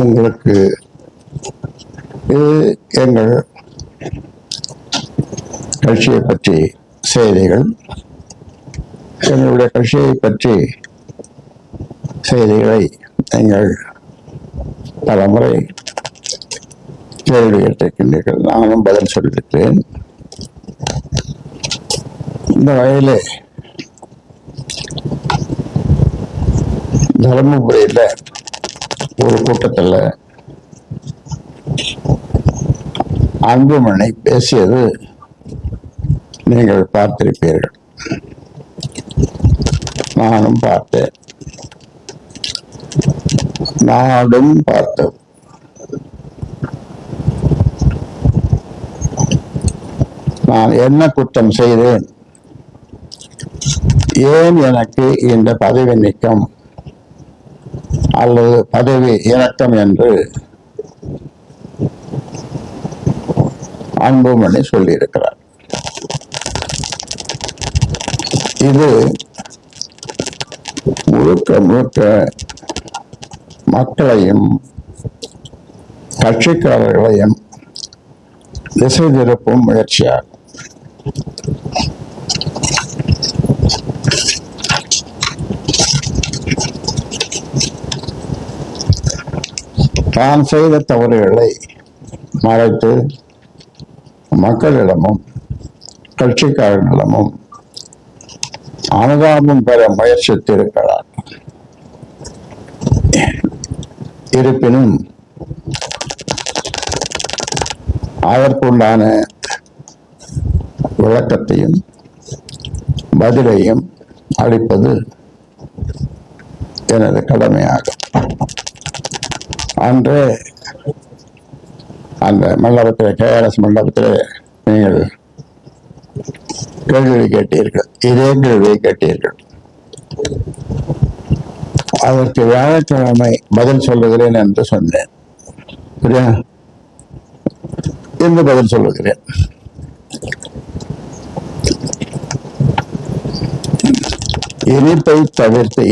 உங்களுக்கு இது எங்கள் கட்சியை பற்றி செய்திகள். எங்களுடைய கட்சியை பற்றி செய்திகளை நீங்கள் பலமுறை கேள்வி கேட்டிருக்கின்றீர்கள். நானும் பதில் சொல்லியிருக்கிறேன். இந்த வகையிலே தருமபுரியில் ஒரு கூட்டத்தில் அன்புமணி பேசியது நீங்கள் பார்த்திருப்பீர்கள். நானும் பார்த்தேன், நாடும் பார்த்தது. நான் என்ன குற்றம் செய்தேன், ஏன் எனக்கு இந்த பதவி நீக்கம் அல்லது பதவி இறக்கம் என்று அன்புமணி சொல்லியிருக்கிறார். இது முழுக்க முழுக்க மக்களையும் கட்சிக்காரர்களையும் திசை திருப்பும் முயற்சியாகும். தான் செய்த தவறுகளை மறைத்து மக்களிடமும் கட்சிக்காரர்களிடமும் அனுதாபம் பெற முயற்சித்திருக்கிறார். இருப்பினும் அதற்குண்டான விளக்கத்தையும் பதிலையும் அளிப்பது எனது கடமையாகும். அன்று அந்த மண்டபத்தில், KRS மண்டபத்தில் நீங்கள் கேள்வி கேட்டீர்கள், இதே கேள்வியை கேட்டீர்கள். அதற்கு வியாழக்கிழமை பதில் சொல்லுகிறேன் என்று சொன்னேன். இன்று பதில் சொல்லுகிறேன். இனிப்பை தவிர்த்து,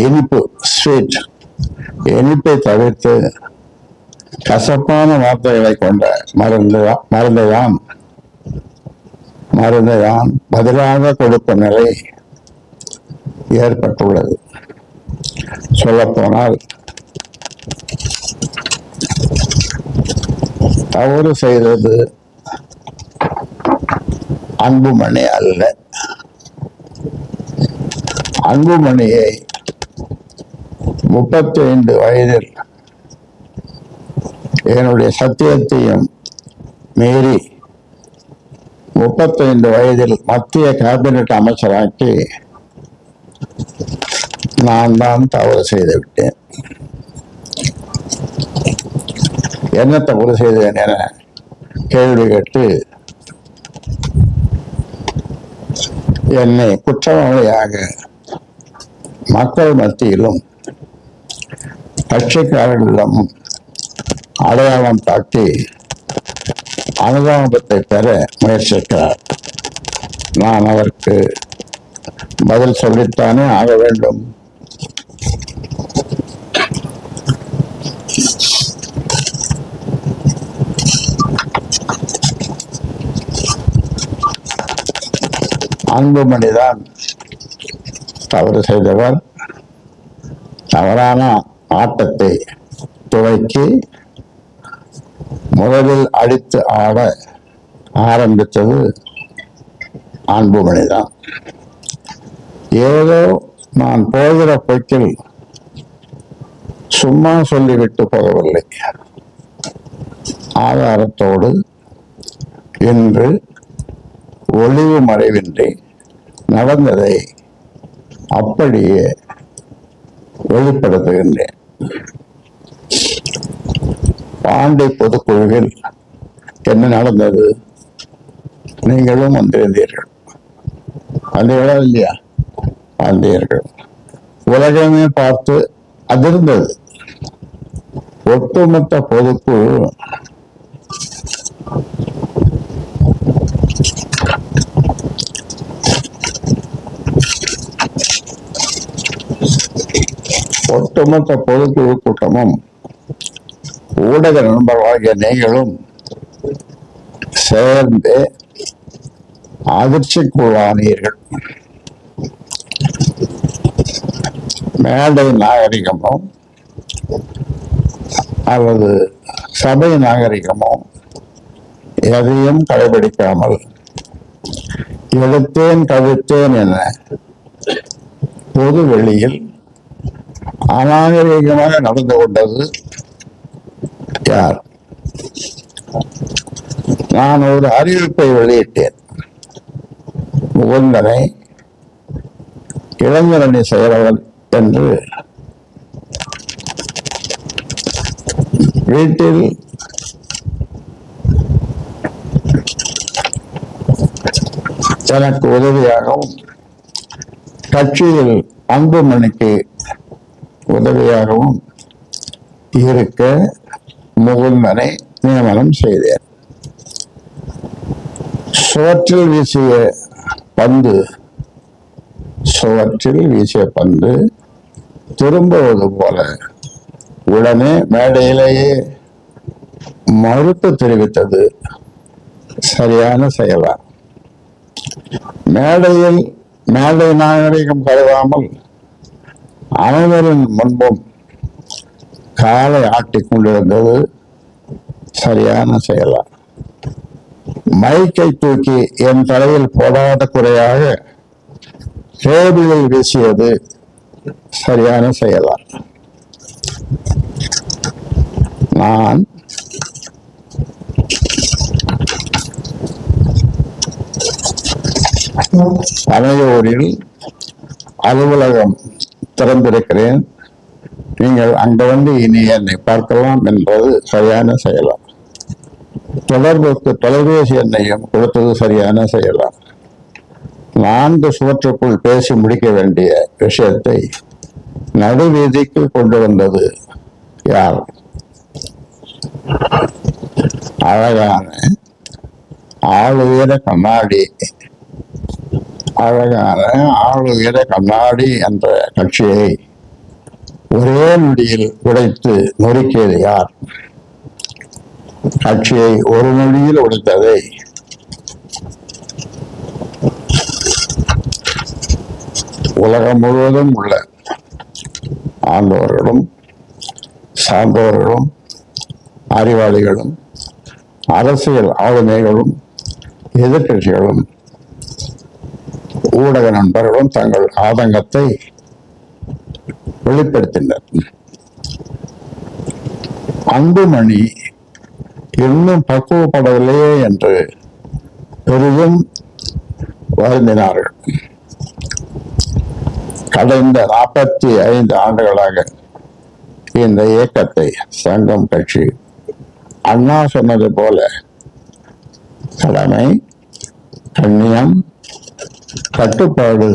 இனிப்பை தவிர்த்து கசப்பான வார்த்தைகளை கொண்ட மருந்தைதான் பதிலாக கொடுக்கும் நிலை ஏற்பட்டுள்ளது. சொல்லப்போனால் தவறு செய்தது அன்புமணி அல்ல. அன்புமணியை 35 வயதில் என்னுடைய சத்தியத்தையும் மீறி 35 வயதில் மத்திய கேபினட் அமைச்சராக்கி நான் தான் தவறு செய்து விட்டேன். என்ன தவறு செய்தேன் என கேள்வி கேட்டு என்னை குற்றவாளியாக மக்கள் மத்தியிலும் கட்சிக்காரர்களிடமும் அடையாளம் காட்டி அனுதாபத்தை பெற முயற்சிக்கிறார். நான் அவருக்கு பதில் சொல்லித்தானே ஆக வேண்டும். அன்புமணிதான் தவறு செய்தவர். தவறான ஆட்டத்தை துவக்கி முதலில் அடித்து ஆட ஆரம்பித்தது அன்புமணிதான். ஏதோ நான் போகிற போக்கில் சும்மா சொல்லிவிட்டு போகவில்லை. ஆதாரத்தோடு இன்று ஒளிவு மறைவின்றி நடந்ததை அப்படியே வெளிப்படுத்துகின்றேன். பாண்டி பொதுக்குழுவில் என்ன நடந்தது நீங்களும் வந்திருந்தீர்கள். வந்தீர்களா இல்லையா? வந்தீர்கள். உலகமே பார்த்து அதிர்ந்தது. ஒட்டுமொத்த பொதுக்குழு பொதுக்குழு கூட்டமும் ஊடக நண்பர்களாகிய நீங்களும் சேர்ந்து அதிர்ச்சிக்குள்ளானீர்கள். மேடை நாகரிகமோ அல்லது சபை நாகரிகமோ எதையும் கடைபிடிக்காமல் எடுத்தேன் கவிழ்த்தேன் என பொது வெளியில் அநாகரிகமாக நடந்து கொண்டது யார்? நான் ஒரு அறிவிப்பை வெளியிட்டேன். முகுந்தனை இளைஞரணி செயலாளர் என்று வீட்டில் எனக்கு உதவியாகவும் கட்சியில் அன்புமணிக்கு உதவியாகவும் இருக்க முகுந்தனை நியமனம் செய்தேன். சுவற்றில் வீசிய பந்து திரும்புவது போல உடனே மேடையிலேயே மறுப்பு தெரிவித்தது சரியான செயலா? மேடை நாகரிகம் கருதாமல் அனைவரின் முன்பும் காலை ஆட்டிக் கொண்டிருந்தது சரியான செயலா? மைக்கை தூக்கி என் தலையில் போடாத குறையாக டேபிளில் வீசியது சரியான செயலா? நான் பனையூரில் அலுவலகம் திறந்திருக்கிறேன், நீங்கள் அங்க வந்து இனி என்னை பார்க்கலாம் என்பது சரியான செயலா? தொடர்புக்கு தொலைபேசி எண்ணையும் கொடுத்தது சரியான செயலா? 4 சுவற்றுக்குள் பேசி முடிக்க வேண்டிய விஷயத்தை நடுவீதிக்கு கொண்டு வந்தது யார்? அழகான ஆளுயர கண்ணாடி என்ற கட்சியை ஒரே நொடியில் உடைத்து நொறுக்கியது யார்? கட்சியை ஒரு நொடியில் உடைத்ததை உலகம் முழுவதும் உள்ள ஆண்டவர்களும் சான்றோர்களும் அறிவாளிகளும் அரசியல் ஆளுமைகளும் எதிர்கட்சிகளும் ஊடக நண்பர்களும் தங்கள் ஆதங்கத்தை வெளிப்படுத்தினர். அன்புமணி இன்னும் பக்குவப்படவில்லையே என்று பெரிதும் வருந்தினார்கள். கடந்த 45 ஆண்டுகளாக இந்த இயக்கத்தை சங்கம் கட்சி அண்ணா சொன்னது போல கடமை, கண்ணியம், கட்டுப்பாடோடு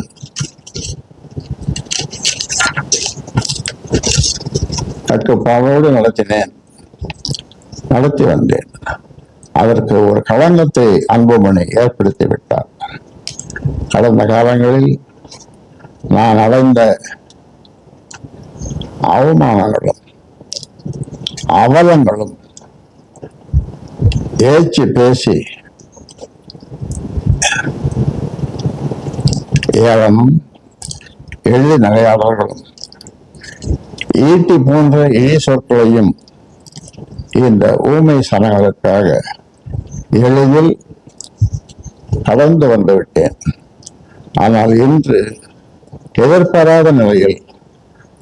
நடத்தி வந்தேன். அதற்கு ஒரு களங்கத்தை அன்புமணி ஏற்படுத்தி விட்டார். கடந்த காலங்களில் நான் அடைந்த அவமானங்களும் அவலங்களும் ஏச்சு பேசி ஏளனும் எழுதி நகையாளர்களும் ஈட்டி போன்ற இழி சொற்களையும் இந்த ஊமை சனங்களுக்காக எளிதில் கடந்து வந்துவிட்டேன். ஆனால் இன்று எதிர்பாராத நிலையில்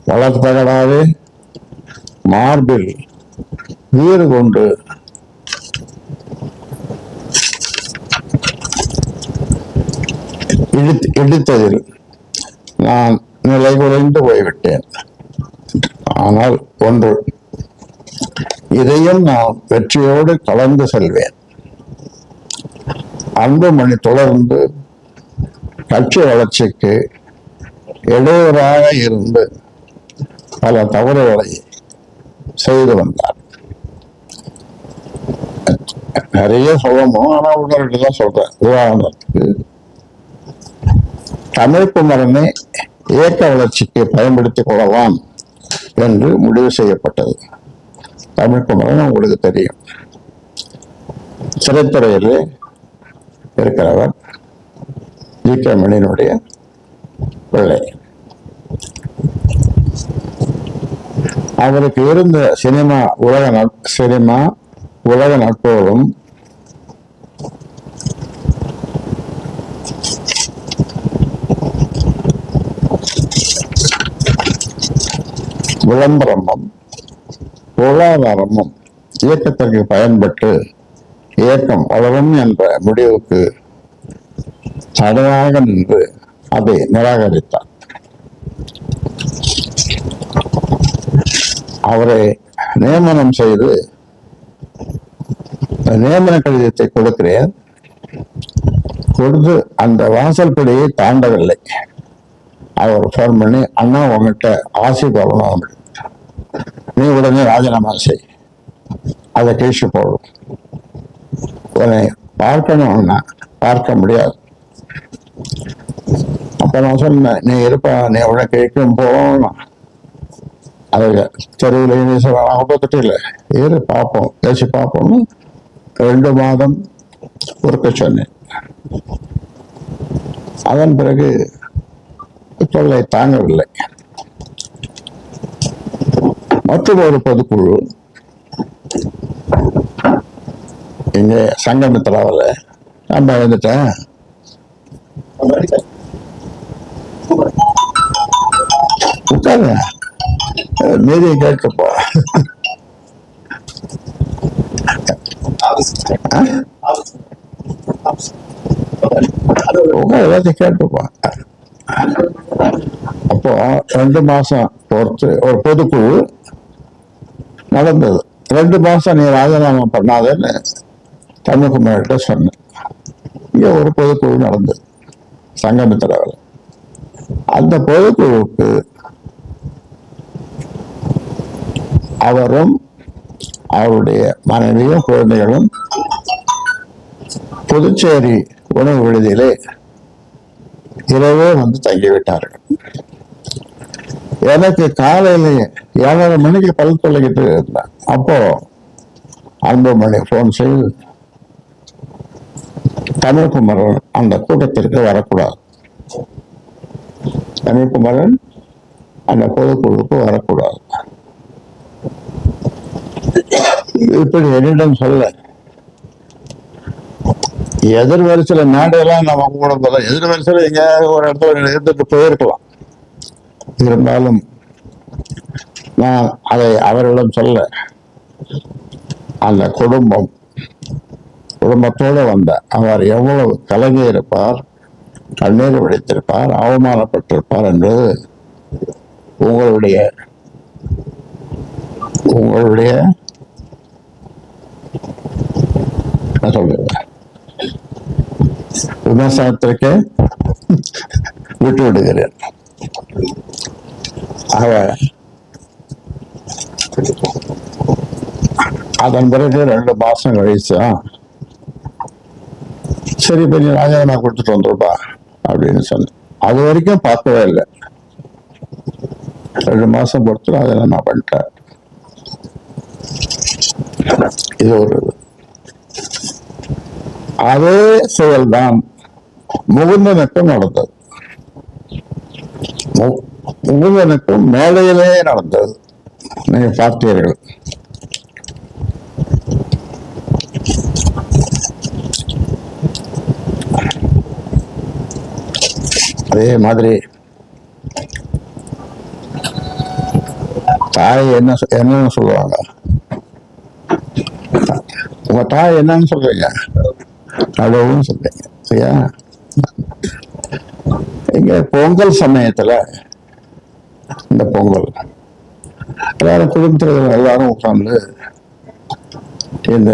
வளர்த்தகடாது மார்பில் வீறு கொண்டு இடித்ததில் நான் நிலை குறைந்து போய்விட்டேன். ஆனால் ஒன்று, இதையும் நான் வெற்றியோடு கலந்து செல்வேன். அன்புமணி தொடர்ந்து கட்சி வளர்ச்சிக்கு இடையூறாக இருந்து பல தவறுகளை செய்து வந்தார். நிறைய சொல்லணும், ஆனா உடனே தான் சொல்றேன். உதாரணத்துக்கு தமிழ்குமரனை இயக்க வளர்ச்சிக்கு பயன்படுத்திக் கொள்ளலாம் என்று முடிவு செய்யப்பட்டது. தமிழ்குமரன் உங்களுக்கு தெரியும். திரைத்துறையில் இருக்கிறவர் ஜி.கே. மணியினுடைய பிள்ளை. அவருக்கு இருந்த உலக நட்போடும் விளம்பரமும் பொருளாதாரமும் இயக்கத்திற்கு பயன்பட்டு இயக்கம் வளரும் என்ற முடிவுக்கு தடையாக நின்று அதை நிராகரித்தார். அவரை நியமனம் செய்து நியமன கடிதத்தை கொடுக்கிறேன், கொடுத்து அந்த வாசல் படியை தாண்டவில்லை. அவர் ஃபோன் பண்ணி, அண்ணா உங்ககிட்ட ஆசை வரணும், நீ உடனே ராஜினாமா செய், அதை கழிச்சு போடும், உன்னை பார்க்கணும்னா பார்க்க முடியாது. அப்ப நான் சொன்னேன், நீ இருப்பா, நீ உடனே கேட்கும் போகணும், அது தெருவில் பார்த்துட்டு இல்லை, ஏறு பார்ப்போம், பேசி பார்ப்போம்னு 2 மாதம் பொறுக்க சொன்னேன். அதன் பிறகு தொல்லை தாங்கவில்லை. மற்றும் ஒரு பொதுக்குழு இங்க சங்கமித்ராவில் நான் பயந்துட்டேன். உட்காரு, மீதியை கேட்டுப்போ. எல்லாத்தையும் கேட்டுப்போம். அப்போ 2 மாசம் பொறுத்து ஒரு பொதுக்குழு நடந்தது. 2 மாசம் நீ ராஜினாமா பண்ணாதன்னு தமிழ்குமரன்கிட்ட சொன்னேன். இங்க ஒரு பொதுக்குழு நடந்தது சங்கமித்ராவில். அந்த பொதுக்குழுவுக்கு அவரும் அவருடைய மனைவியும் குழந்தைகளும் புதுச்சேரி உணவு விடுதியிலே இரவே வந்து தங்கிவிட்டார்கள். எனக்கு காலையிலேயே 7:30 மணிக்கு பல் தொலைக்கிட்டு இருந்தேன். அப்போ அன்புமணி போன் செய்து, தமிழ்குமரன் அந்த கூட்டத்திற்கு வரக்கூடாது, தமிழ்குமரன் அந்த பொதுக்குழுக்கு வரக்கூடாது, இப்படி என்னிடம் சொல்ல. எதிர் வரிசையில மேடையெல்லாம் நம்ம கூட போதும், எதிர் வரிசையில எங்கேயாவது ஒரு இடத்துல இருந்துட்டு போயிருக்கலாம். இருந்தாலும் நான் அதை அவர்களிடம் சொல்ல, அந்த குடும்பத்தோடு வந்த அவர் எவ்வளவு கலங்கி இருப்பார், கண்ணீர் விழித்திருப்பார், அவமானப்பட்டிருப்பார் என்பது உங்களுடைய நான் சொல்லுவேன் விமர்சனத்திற்கு விட்டு விடுகிறேன். அதன் பிறகு 2 மாசம் கழிச்சா, சரி இப்ப நீ ராஜினாமா கொடுத்துட்டு வந்துருப்பா அப்படின்னு சொன்னேன். அது வரைக்கும் பார்க்கவே இல்லை. 2 மாசம் பொறுத்து ராஜினாமா பண்ணிட்டார். இது ஒரு அதே செயல்தான் முகுந்தனுக்கும் நடந்தது. முகுந்தனுக்கும் மேடையிலே நடந்தது, நீங்க பார்த்தீர்கள். அதே மாதிரி தாய் என்னன்னு சொல்லுவாங்க, உங்க தாய் என்னன்னு சொல்றீங்க, அவ்வளவும் சொல்றீங்க சரியா. இங்க பொங்கல் சமயத்துல, இந்த பொங்கல் எல்லாரும் குடும்பத்தில் எல்லாரும் உட்கார்ந்து இந்த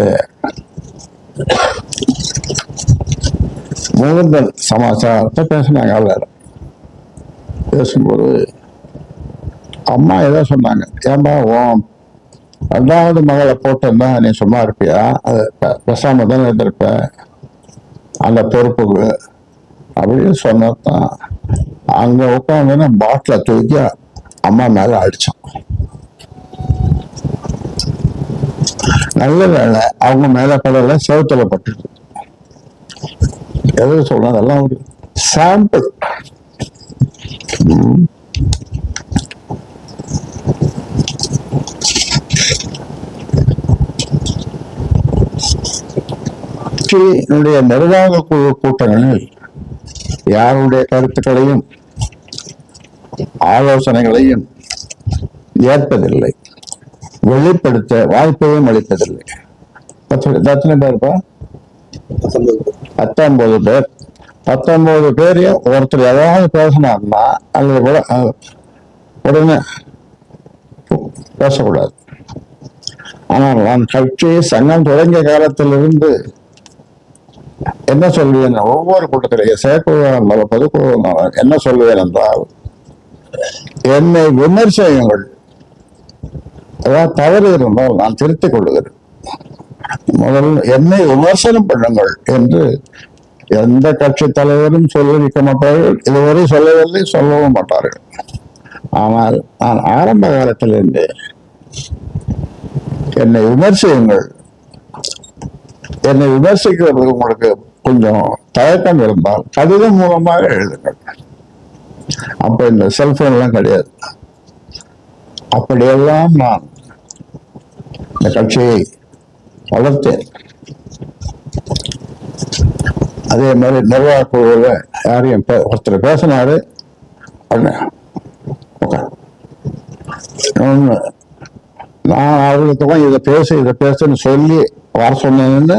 முகுந்தன் சமாச்சாரத்தை பேசினாங்க. எல்லாரும் பேசும்போது அம்மா ஏதோ சொன்னாங்க, ஏன்பா உன் 2வது மகளை போட்டா நீ சும்மா இருப்பியா, அது பேசாம தானே இருந்திருப்ப அந்த பொறுப்புக்கு அப்படின்னு சொன்னதான் அங்க உட்காந்து பாட்டில தூக்கி அம்மா மேல அடிச்சான். நல்ல வேலை அவங்க மேல படல, செவத்துல பட்டுது. எது சொல்றேன், அதெல்லாம் ஒரு சாம்பிள். கட்சியினுடைய நிர்வாக குழு கூட்டங்களில் யாருடைய கருத்துக்களையும் ஆலோசனைகளையும் ஏற்பதில்லை, வெளிப்படுத்த வாய்ப்பையும் அளிப்பதில்லை. எத்தனை பேர்ப்பா? 19 பேர். 19 பேரையும் ஒருத்தர் ஏதாவது பேசினார்னா அல்லது உடனே பேசக்கூடாது. ஆனால் நான் கட்சி சங்கம் தொடங்கிய காலத்திலிருந்து என்ன சொல்வேன், ஒவ்வொரு கூட்டத்திலேயே செயற்குழு பொதுக்குழு என்ன சொல்வேன் என்றால், என்னை விமர்சனங்கள் அதாவது தவறு இருந்தால் நான் திருத்திக் கொள்ளுகிறேன். முதல்ல என்னை விமர்சனம் பண்ணுங்கள் என்று எந்த கட்சி தலைவரும் சொல்லியிருக்க மாட்டார்கள், இதுவரை சொல்லவில்லை, சொல்லவும் மாட்டார்கள். ஆனால் நான் ஆரம்ப காலத்திலிருந்து என்னை விமர்சியுங்கள், என்னை விமர்சிக்கிறதுக்கு உங்களுக்கு கொஞ்சம் தயக்கம் இருந்தால் கடிதம் மூலமாக எழுதுங்கள். அப்ப இந்த செல்போன் எல்லாம் கிடையாது. அப்படியெல்லாம் நான் இந்த கட்சியை வளர்த்தேன். அதே மாதிரி நிர்வாக குழுவில் யாரையும் ஒருத்தர் பேசினாரு, நான் அவர்களுக்கு இதை பேசுன்னு சொல்லி வர சொன்னேன்னு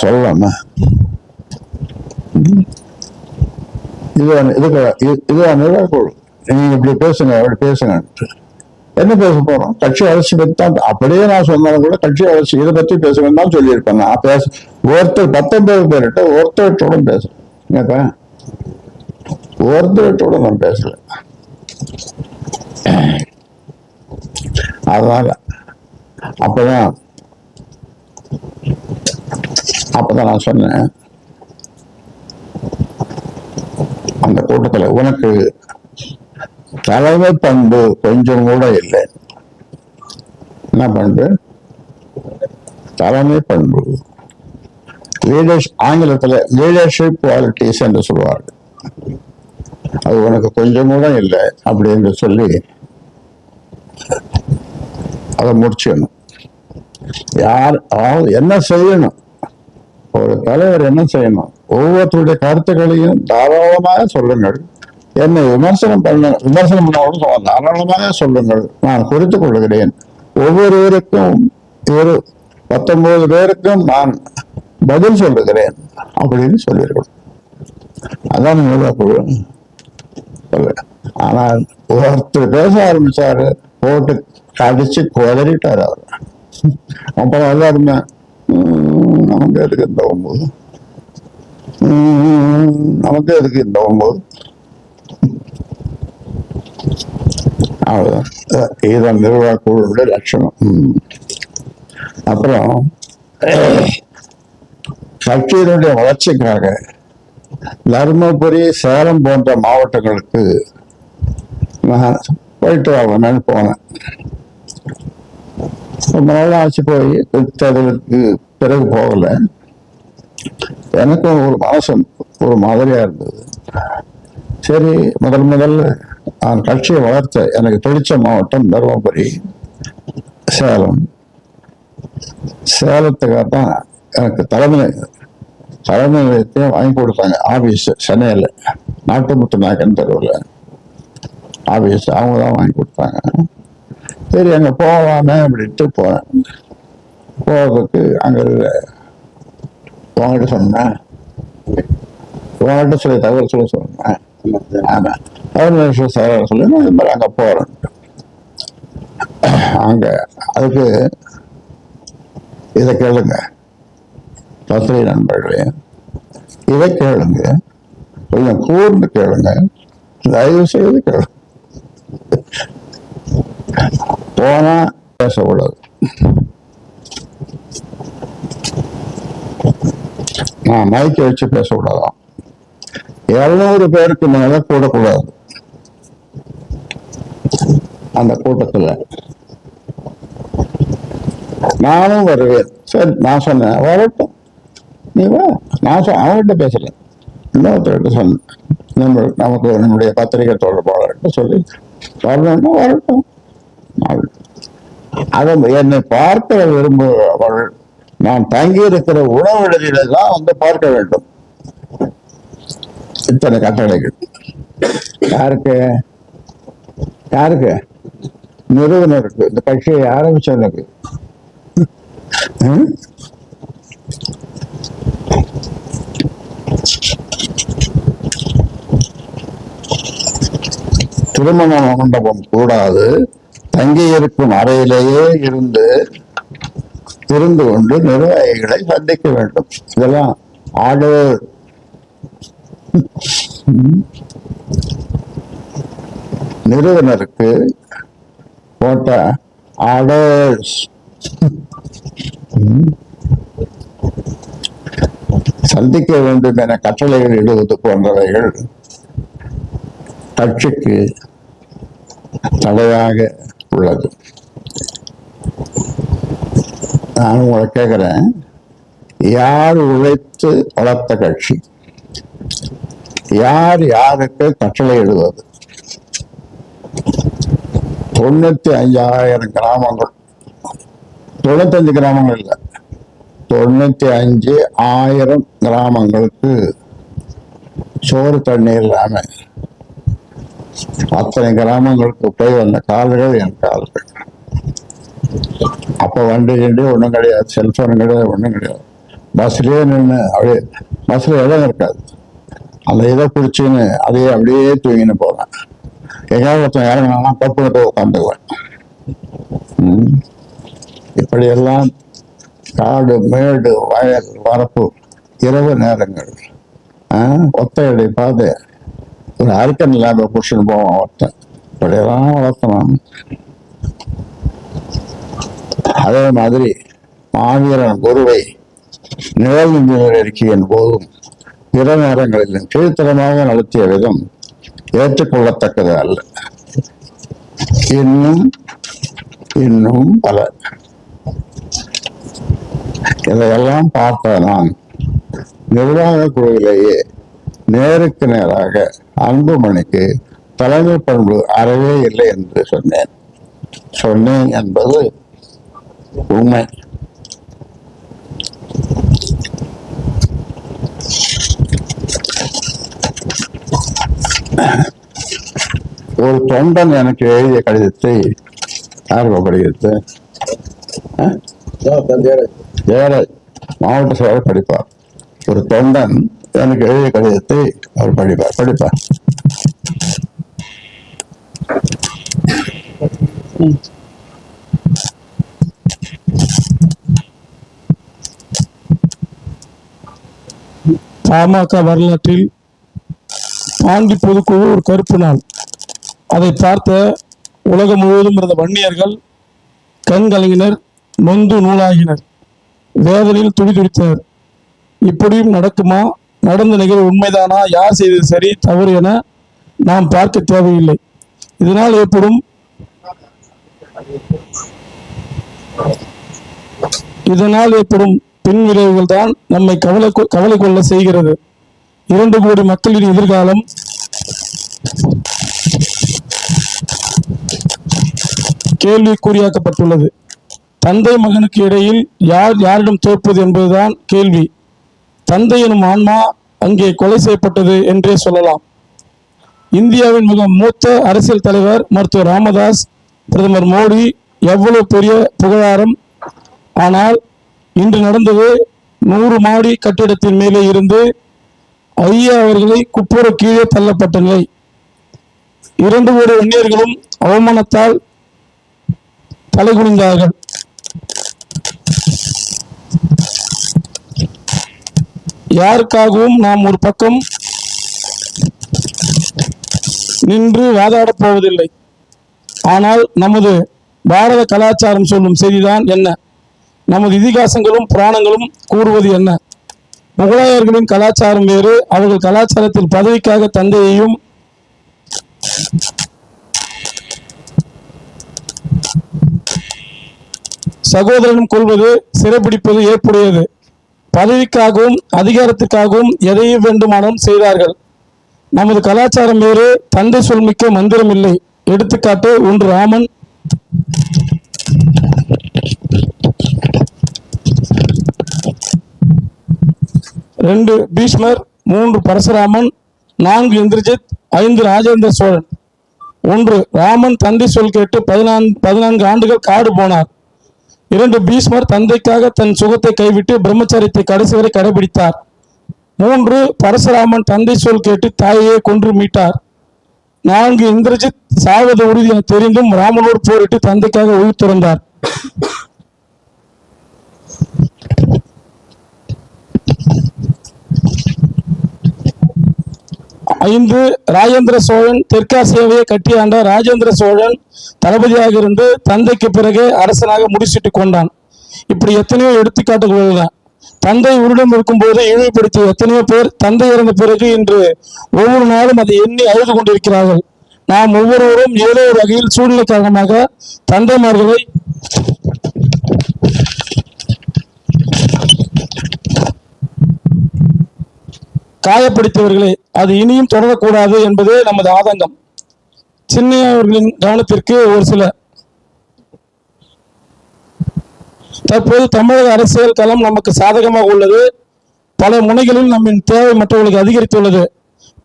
சொல்லலாமா? இதுதான் நிர்வாக குழு. நீங்க இப்படி பேசுங்க, அப்படி பேசுங்க. என்ன பேச போறோம்? கட்சி வளர்ச்சி பத்தி தான். அப்படியே நான் சொன்னாலும் கூட கட்சி வளர்ச்சி இதை பத்தி பேசுவேன்னு தான் சொல்லியிருப்பேன். நான் ஒருத்தர் 19 பேர்கிட்ட ஒருத்தரோட பேசுறேன். ஒருத்தரோட நான் பேசல. அதனால அப்பதான் நான் சொன்னேன், அந்த கூட்டத்தில் உனக்கு தலைமை பண்பு கொஞ்சம் கூட இல்லை. என்ன பண்பு? தலைமை பண்பு. ஆங்கிலத்தில் லீடர்ஷிப் குவாலிட்டிஸ் என்று சொல்வார்கள். அது உனக்கு கொஞ்சம் கூட இல்லை அப்படின்னு சொல்லி அதை முடிச்சிடணும். என்ன செய்யணும், ஒரு தலைவர் என்ன செய்யணும்? ஒவ்வொருத்தருடைய கருத்துக்களையும் தாராளமாக சொல்லுங்கள். என்னை விமர்சனம் பண்ண தாராளமாக சொல்லுங்கள், நான் குறித்துக் கொள்கிறேன். ஒவ்வொருவருக்கும் 19 பேருக்கும் நான் பதில் சொல்லுகிறேன் அப்படின்னு சொல்லியிருக்கணும். அதான் நிர்வாக. ஆனால் ஒருத்தர் பேச ஆரம்பிச்சாரு, போட்டு கடிச்சு குதறிட்டாரு அவர். அப்புறம் எல்லாருமே நமக்கு எதுக்கு இந்த 9, நமக்கு எதுக்கு இந்த 9. இதுதான் நிர்வாக குழுவுடைய லட்சணம். அப்புறம் கட்சியினுடைய வளர்ச்சிக்காக தர்மபுரி, சேலம் போன்ற மாவட்டங்களுக்கு நான் போயிட்டு வரணும்னு போனேன். ரொம்ப நாள் ஆச்சு போய். தேர்தலுக்கு பிறகு போகல. எனக்கும் ஒரு மாசம் ஒரு மாதிரியா இருந்தது. சரி, முதல்ல நான் கட்சியை வளர்த்த எனக்கு பிடிச்ச மாவட்டம் தர்மபுரி, சேலம். சேலத்துக்காக தான் எனக்கு தலைமை நிலையத்தையும் வாங்கி கொடுத்தாங்க. ஆபீஸ் சென்னையில் நாட்டுமுத்து நாயக்கன் தெருவில் ஆபீஸ் அவங்க தான் வாங்கி கொடுத்தாங்க. சரி, அங்கே போகலாமே அப்படின்ட்டு போனேன். போகிறதுக்கு அங்கே உங்ககிட்ட சொன்னேன், உங்ககிட்ட சொல்லி தகவல் சொன்னேன். ஆமாம், தகவல் சொல்லி நான் இது மாதிரி அங்கே போகிறேன். அங்கே அதுக்கு இதை கேளுங்க பத்திரிகை நண்பர்களே, இதை கேளுங்க, கொஞ்சம் கூர்ந்து கேளுங்க, தயவு செய்து கேளுங்க. போனா பேசக்கூடாது. நான் மைக்கை வச்சு பேசக்கூடாதான். 200 பேருக்கு மேல கூடக்கூடாது அந்த கூட்டத்துல. நானும் வருவேன். சரி, நான் சொன்னேன் வரட்டும், நீ வா. அவன்கிட்ட பேசல, இன்னொருத்தர்கிட்ட சொன்னேன், நமக்கு நம்முடைய பத்திரிகை தொடர்பாளர்கிட்ட சொல்லி வரணும்னா வரட்டும். அதை என்னை பார்க்க விரும்புபவர்கள் நான் தங்கி இருக்கிற உணவிடத்தில தான் வந்து பார்க்க வேண்டும். இத்தனை கட்டளைகள் யாருக்கு? யாருக்கு? நிறுவனருக்கு, இந்த கட்சியை ஆரம்பிச்சவனுக்கு. திருமண மண்டபம் கூடாது, தங்கி இருக்கும் அறையிலேயே இருந்து கொண்டு நிர்வாகிகளை சந்திக்க வேண்டும். இதெல்லாம் ஆர்டர். நிறுவனருக்கு போட்ட ஆர்டர்ஸ். சந்திக்க வேண்டும் என கட்டளைகள் இடுவது போன்றவைகள் கட்சிக்கு தடையாக உள்ளது. நான் உங்களை கேட்கிறேன், யார் உழைத்து வளர்த்த கட்சி? யார் யாருக்கு கட்டளை இடுவது? 95,000 கிராமங்கள், 95 கிராமங்கள் இல்லை, 95,000 கிராமங்களுக்கு சோறு தண்ணீர் இல்லாம அத்தனை கிராமங்களுக்கு போய் வந்த கால்கள் என் கால்கள். அப்ப வண்டி ஒன்றும் கிடையாது, செல்போன் கிடையாது, ஒன்றும் கிடையாது. பஸ்லயே நின்று அப்படியே, பஸ்ல இடம் இருக்காது, அந்த இதை பிடிச்சின்னு அதையே அப்படியே தூங்கின்னு போவேன். எங்கேயாவது ஒருத்தன் இறங்கினா கப்புக்கிட்டு உட்காந்துக்குவேன். இப்படியெல்லாம் காடு மேடு வயல் வரப்பு இரவு நேரங்கள் ஒத்தையடி பாதை ஒரு அரிக்கன் இல்லாம புடிச்சுன்னு போவான் ஒருத்தன். இப்படியெல்லாம் வளர்த்தலாம். அதே மாதிரி மாவீரன் குருவை நிழல் அறிக்கையின் போதும் பிற நேரங்களிலும் கீழ்த்தரமாக நடத்திய விதம் ஏற்றுக்கொள்ளத்தக்கது அல்ல. இன்னும் பல. இதையெல்லாம் பார்த்த நான் நிர்வாக குழுவிலேயே நேருக்கு நேராக அன்புமணிக்கு தலைமை பண்பு அறவே இல்லை என்று சொன்னேன் என்பது உண்மை. ஒரு தொண்டன் எனக்கு எழுதிய கடிதத்தை யாருக்கு படிக்கிறது? ஜெயராஜ் மாவட்ட செயலர் படிப்பார். ஒரு தொண்டன் எனக்கு எழுதிய கடிதத்தை அவர் படிப்பார். பாமக வரலாற்றில் பாண்டி பொதுக்குழு ஒரு கருப்பு நாள். அதை பார்த்த உலகம் முழுவதும் இருந்த வன்னியர்கள் கண்கலங்கினர், நொந்து நூலாகினர், வேதனையில் துடிதுடித்தனர். இப்படியும் நடக்குமா? நடந்த நிகழ்வு உண்மைதானா? யார் செய்தது சரி தவறு என நாம் பார்க்க தேவையில்லை. இதனால் ஏற்படும் பின் விளைவுகள் தான் நம்மை கவலை கொள்ள செய்கிறது. 2 கோடி மக்களின் எதிர்காலம் கேள்விக்குறியாக்கப்பட்டுள்ளது. தந்தை மகனுக்கு இடையில் யாரிடம் தோற்பது என்பதுதான் கேள்வி. தந்தை எனும் ஆன்மா அங்கே கொலை செய்யப்பட்டது என்றே சொல்லலாம். இந்தியாவின் மிக மூத்த அரசியல் தலைவர் மருத்துவர் ராமதாஸ், பிரதமர் மோடி எவ்வளவு பெரிய புகழாரம். ஆனால் இன்று நடந்தது 100 மாடி கட்டிடத்தின் மேலே இருந்து ஐயா அவர்களை குப்புற கீழே தள்ளப்பட்ட நிலை. 2 கோடி வன்னியர்களும் அவமானத்தால் தலைகுனிந்தார்கள். யாருக்காகவும் நாம் ஒரு பக்கம் நின்று வாதாடப் போவதில்லை. ஆனால் நமது பாரத கலாச்சாரம் சொல்லும் செய்திதான் என்ன? நமது இதிகாசங்களும் புராணங்களும் கூறுவது என்ன? முகலாயர்களின் கலாச்சாரம் வேறு. அவர்கள் கலாச்சாரத்தில் பதவிக்காக தந்தையையும் சகோதரனும் கொள்வது சிறைபிடிப்பது ஏற்புடையது. பதவிக்காகவும் அதிகாரத்திற்காகவும் எதையும் வேண்டுமானாலும் செய்தார்கள். நமது கலாச்சாரம் வேறு, தந்தை சொல்மிக்க மந்திரம் இல்லை. எடுத்துக்காட்டு: 1 ராமன், 2 பீஷ்மர், 3 பரசுராமன், 4 இந்திரஜித், 5 ராஜேந்திர சோழன். 1 ராமன் தந்தை சொல் கேட்டு 14 ஆண்டுகள் காடு போனார். 2 பீஷ்மர் தந்தைக்காக தன் சுகத்தை கைவிட்டு பிரம்மச்சரியத்தை கடைசி வரை கடைபிடித்தார். 3 பரசுராமன் தந்தை சொல் கேட்டு தாயையே கொன்று மீட்டார். 4 இந்திரஜித் சாவது உறுதி என தெரிந்தும் ராமனோடு போரிட்டு தந்தைக்காக உயிர் துறந்தார். 5 ராஜேந்திர சோழன் தெற்காசியாவையே கட்டியாண்ட ராஜேந்திர சோழன் தளபதியாக இருந்து தந்தைக்கு பிறகு அரசனாக முடிசூட்டி கொண்டான். இப்படி எத்தனையோ எடுத்துக்காட்டுகள் உள்ளன. தந்தை உருடம் இருக்கும்போது இழிவுபடுத்திய எத்தனையோ பேர் தந்தை இறந்த பிறகு இன்று ஒவ்வொரு நாளும் அதை எண்ணி அழுது கொண்டிருக்கிறார்கள். நாம் ஒவ்வொருவரும் ஏதோ ஒரு வகையில் சூழ்நிலை காரணமாக தந்தைமார்களை காயப்படுத்தியவர்களே, அது இனியும் தொடரக்கூடாது என்பதே நமது ஆதங்கம். சின்னையவர்களின் கவனத்திற்கு ஒரு சில தற்போது தமிழக அரசியல் களம் நமக்கு சாதகமாக உள்ளது. பல முனைகளில் நம்மின் தேவை மற்றவர்களுக்கு அதிகரித்துள்ளது.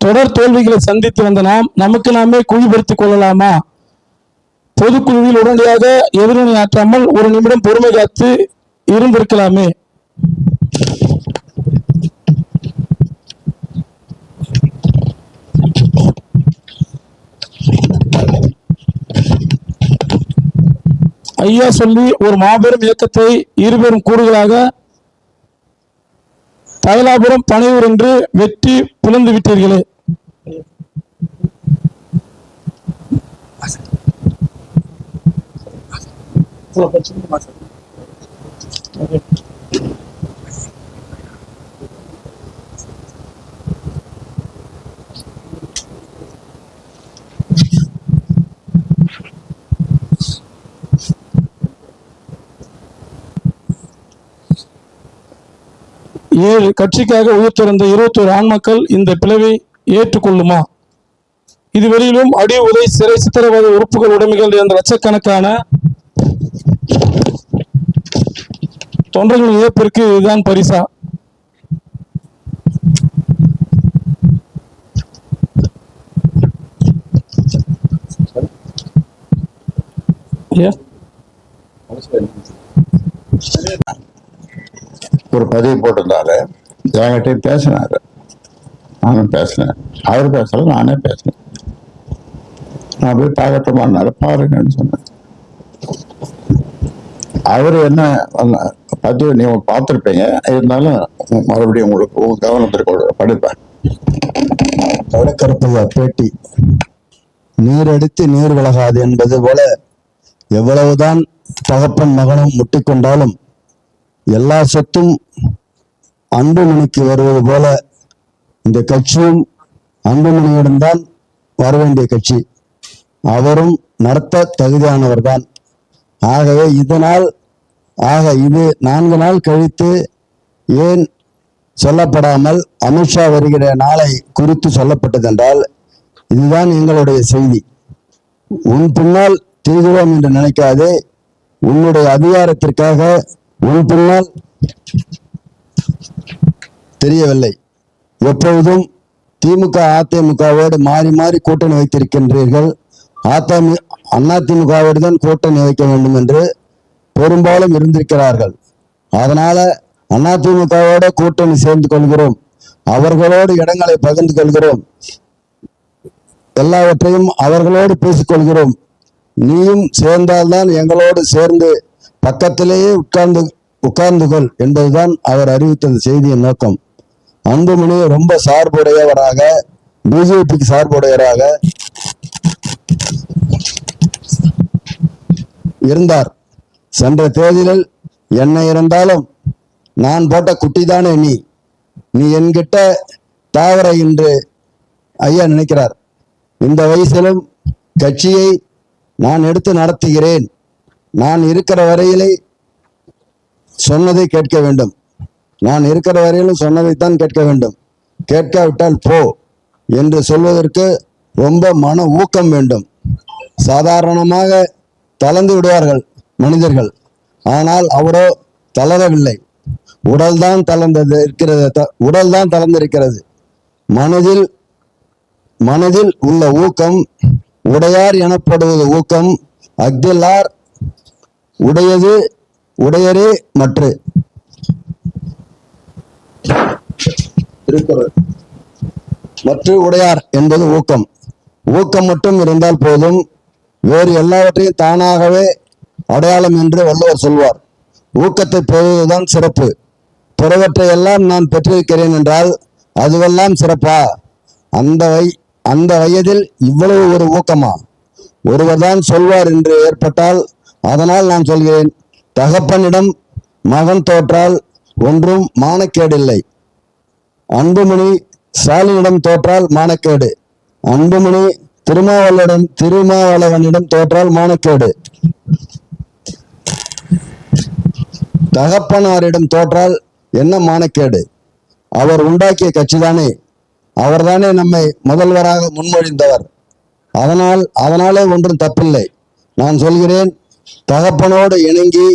தொடர் தோல்விகளை சந்தித்து வந்த நாம் நமக்கு நாமே குழிபடுத்திக் கொள்ளலாமா? பொதுக்குழுவில் உடனடியாக எதிரணி ஆற்றாமல் ஒரு நிமிடம் பொறுமை காத்து இருந்திருக்கலாமே. ஐயா சொல்லி ஒரு மாபெரும் இயக்கத்தை இருபெரும் கூறுகளாக தைலாபுரம் பனையூர் என்று வெற்றி பிளந்து விட்டீர்களே. ஏழு கட்சிக்காக உயிர் துறந்த 21 ஆண்மக்கள் இந்த பிளவை ஏற்றுக்கொள்ளுமா? இதுவரையிலும் அடி உதை சிறை சித்திரவதை உறுப்புகள் உடைமைகள் என்ற லட்சக்கணக்கான தொண்டர்களின் இழப்பிற்கு இதுதான் பரிசா? ஒரு பதிவு போட்டிருந்தாரு, என்கிட்ட பேசினாரு. நானும் பேசினேன், அவர் பேசல, நானே பேசினேன். நான் போய் பார்க்கட்டுமான்னாரு, பாருங்கன்னு சொன்னேன். அவரு என்ன பதிவு நீங்க பார்த்துருப்பீங்க, இருந்தாலும் மறுபடியும் உங்களுக்கு கவனத்திற்கு படிப்பேன். கருப்பையா பேட்டி, நீர் அடித்து நீர் விலகாது என்பது போல எவ்வளவுதான் தகப்பன் மகனும் முட்டிக்கொண்டாலும் எல்லா சொத்தும் அன்புமணிக்கு வருவது போல இந்த கட்சியும் அன்புமணியிடம்தான் வர வேண்டிய கட்சி. அவரும் நடத்த தகுதியானவர் தான். ஆகவே இது 4 நாள் கழித்து ஏன் சொல்லப்படாமல் அமித்ஷா வருகிற நாளை குறித்து சொல்லப்பட்டதென்றால் இதுதான் எங்களுடைய செய்தி. உன் பின்னால் தீவிரம் என்று நினைக்காதே, உன்னுடைய அதிகாரத்திற்காக உன் பின்னால் தெரியவில்லை. எப்பொழுதும் திமுக அதிமுகவோடு மாறி மாறி கூட்டணி வைத்திருக்கின்றீர்கள். அதிமுகவோடு தான் கூட்டணி வைக்க வேண்டும் என்று பெரும்பாலும் இருந்திருக்கிறார்கள். அதனால அதிமுகவோட கூட்டணி சேர்ந்து கொள்கிறோம், அவர்களோடு இடங்களை பகிர்ந்து கொள்கிறோம், எல்லாவற்றையும் அவர்களோடு பேசிக்கொள்கிறோம். நீயும் சேர்ந்தால்தான் எங்களோடு சேர்ந்து பக்கத்திலேயே உட்கார்ந்து கொள் என்பதுதான் அவர் அறிவித்த செய்தியின் நோக்கம். அன்புமணி ரொம்ப சார்புடையவராக, பிஜேபிக்கு சார்புடையவராக இருந்தார். சென்ற தேர்தலில் என்ன இருந்தாலும் நான் போட்ட குட்டிதானே நீ என்கிட்ட தாவர என்று ஐயா நினைக்கிறார். இந்த வயசிலும் கட்சியை நான் எடுத்து நடத்துகிறேன், நான் இருக்கிற வரையிலே சொன்னதை கேட்க வேண்டும். நான் இருக்கிற வரையிலும் சொன்னதைத்தான் கேட்க வேண்டும். கேட்காவிட்டால் போ என்று சொல்வதற்கு ரொம்ப மன ஊக்கம் வேண்டும். சாதாரணமாக தளர்ந்து விடுவார்கள் மனிதர்கள். ஆனால் அவரோ தளரவில்லை. உடல்தான் தளர்ந்திருக்கிறது. மனதில் உள்ள ஊக்கம் உடையார் எனப்படுவது ஊக்கம். அஃதில்லார் உடையரே மற்று. உடையார் என்பது ஊக்கம். ஊக்கம் மட்டும் இருந்தால் போதும். வேறு எல்லாவற்றையும் தானாகவே அடையாளம் என்று வள்ளுவர் சொல்வார். ஊக்கத்தை பெறுவதுதான் சிறப்பு. பிறவற்றை எல்லாம் நான் பெற்றிருக்கிறேன் என்றால் அதுவெல்லாம் சிறப்பா? அந்த வயதில் இவ்வளவு ஒரு ஊக்கமா? ஒருவர் தான் சொல்வார் என்று ஏற்பட்டால் அதனால் நான் சொல்கிறேன், தகப்பனிடம் மகன் தோற்றால் ஒன்றும் மானக்கேடில்லை. அன்புமணி ஸ்டாலினிடம் தோற்றால் மானக்கேடு. அன்புமணி திருமாவளவனிடம் தோற்றால் மானக்கேடு. தகப்பனாரிடம் தோற்றால் என்ன மானக்கேடு? அவர் உண்டாக்கிய கட்சிதானே. அவர்தானே நம்மை முதல்வராக முன்மொழிந்தவர். அதனாலே ஒன்றும் தப்பில்லை. நான் சொல்கிறேன், தகப்பனோடு இணங்கி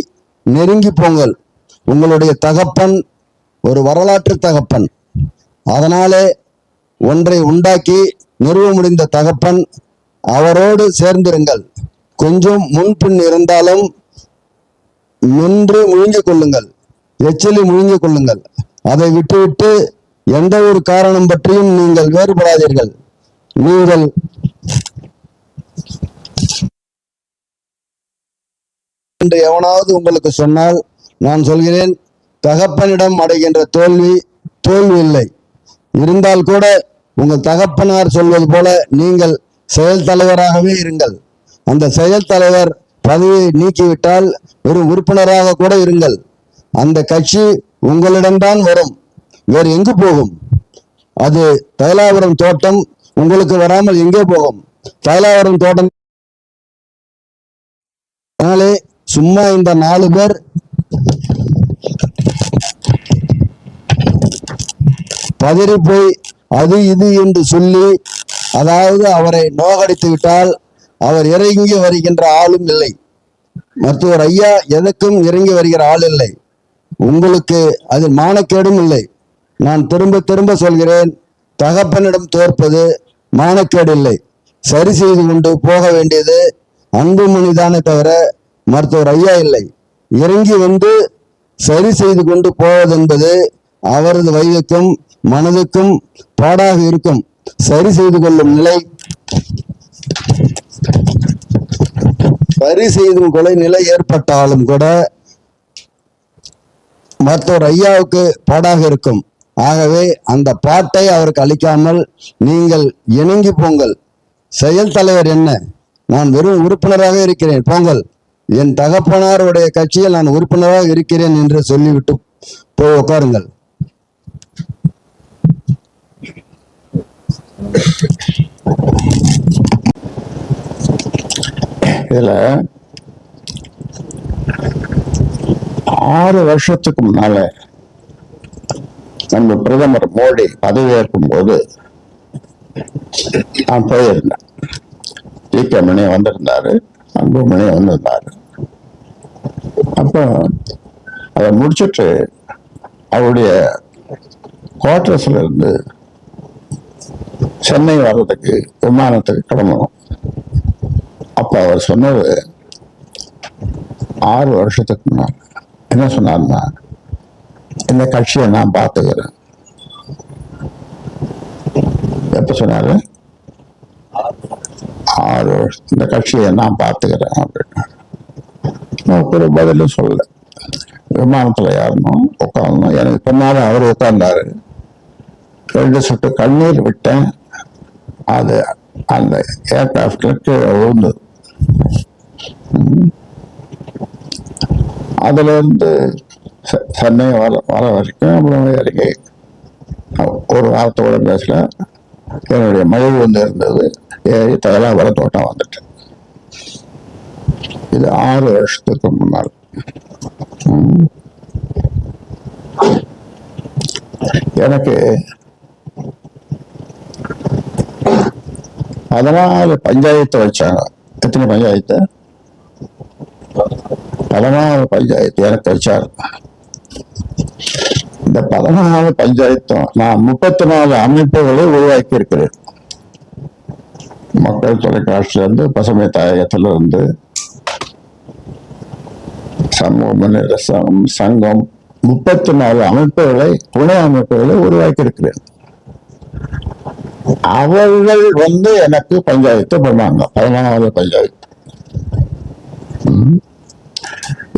நெருங்கி போங்கள். உங்களுடைய தகப்பன் ஒரு வரலாற்று தகப்பன். அதனாலே ஒன்றை உண்டாக்கி நிறுவ முடிந்த தகப்பன். அவரோடு சேர்ந்திருங்கள். கொஞ்சம் முன்பின் இருந்தாலும் நின்று முழுங்கிக் கொள்ளுங்கள். எச்சிலி முழுங்கிக் கொள்ளுங்கள். அதை விட்டுவிட்டு எந்த ஒரு காரணம் பற்றியும் நீங்கள் வேறுபடாதீர்கள். நீங்கள் என்று எவனாவது உங்களுக்கு சொன்னால் நான் சொல்கிறேன், தகப்பனிடம் அடைகின்ற தோல்வி இல்லை. இருந்தால் கூட உங்கள் தகப்பனார் சொல்வது போல நீங்கள் செயல் தலைவராகவே இருங்கள். அந்த செயல் தலைவர் பதவியை நீக்கிவிட்டால் வெறும் உறுப்பினராக கூட இருங்கள். அந்த கட்சி உங்களிடம்தான் வரும், வேறு எங்கு போகும்? அது தைலாபுரம் தோட்டம் உங்களுக்கு வராமல் எங்கே போகும்? தைலாபுரம் தோட்டம். அதனாலே சும்மா இந்த 4 பேர் பதறி போய் அது இது என்று சொல்லி, அதாவது அவரை நோகடித்து விட்டால் அவர் இறங்கி வருகின்ற ஆளும் இல்லை. மருத்துவர் ஐயா எதற்கும் இறங்கி வருகிற ஆள் இல்லை. உங்களுக்கு அதில் மானக்கேடும் இல்லை. நான் திரும்ப சொல்கிறேன், தகப்பனிடம் தோற்பது மானக்கேடு இல்லை. சரி செய்து கொண்டு போக வேண்டியது அன்புமணிதானே தவிர மருத்துவர் ஐயா இல்லை. இறங்கி வந்து சரி செய்து கொண்டு போவதென்பது அவரது வயதுக்கும் மனதுக்கும் பாடாக இருக்கும். சரி செய்து கொள்ளும் நிலை ஏற்பட்டாலும் கூட மருத்துவர் ஐயாவுக்கு பாடாக இருக்கும். ஆகவே அந்த பாட்டை அவருக்கு அளிக்காமல் நீங்கள் இணங்கி போங்கள். செயல் தலைவர் என்ன? நான் வெறும் உறுப்பினராக இருக்கிறேன், போங்கள். என் தகப்பனாருடைய கட்சியில் நான் உறுப்பினராக இருக்கிறேன் என்று சொல்லிவிட்டு போய் உட்காருங்கள். இதுல 6 வருஷத்துக்கு முன்னால நம்ம பிரதமர் மோடி பதவியேற்கும் போது நான் போயிருந்தேன். டி.கே. மணி வந்திருந்தாரு, அன்புமணி வந்திருந்தாரு. அப்போ அதை முடிச்சுட்டு அவருடைய குவார்டர்ஸ்ல இருந்து சென்னை வர்றதுக்கு விமானத்துக்கு கிளம்பணும். அப்ப அவர் சொன்னது 6 வருஷத்துக்கு முன்னாடி என்ன சொன்னார்னா, இந்த கட்சியை நான் பார்த்துக்கிறேன். எப்ப சொன்னாரு? 6 வருஷம் இந்த கட்சியை நான் பார்த்துக்கிறேன் அப்படின்னு. ஒரு பதிலும் சொல்லல. விமானத்துல ஏறணும், உட்காரணும். எனக்கு பின்னால அவர் உட்கார்ந்தாரு. 2 சொட்டு கண்ணீர் விட்டேன். அது அந்த ஏர்கிராஃப்ட்ல கீழே விழுந்தது. அதுல இருந்து சென்னை வர வரைக்கும் அப்புறம் இறங்கி ஒரு வாரத்தோட பேசல. என்னுடைய மழை வந்து இருந்தது. ஏறி தைலாபுரம் தோட்டம் வந்துட்டேன். இது 6 வருஷத்துக்கு முன்னால். எனக்கு 14 பஞ்சாயத்து வச்சாங்க. எத்தனை பஞ்சாயத்து? 14 பஞ்சாயத்து எனக்கு வச்சாரு. இந்த 14 பஞ்சாயத்தும் நான் 34 அமைப்புகளை உருவாக்கி இருக்கிறேன். மக்கள் தொலைக்காட்சியில இருந்து, பசுமை தாயகத்துல இருந்து, சமூக முன்னேற்ற சங்கம், 34 அமைப்புகளை, துணை அமைப்புகளை உருவாக்கி இருக்கிறேன். அவர்கள் எனக்கு பஞ்சாயத்து பண்ணாங்க. 14 பஞ்சாயத்து.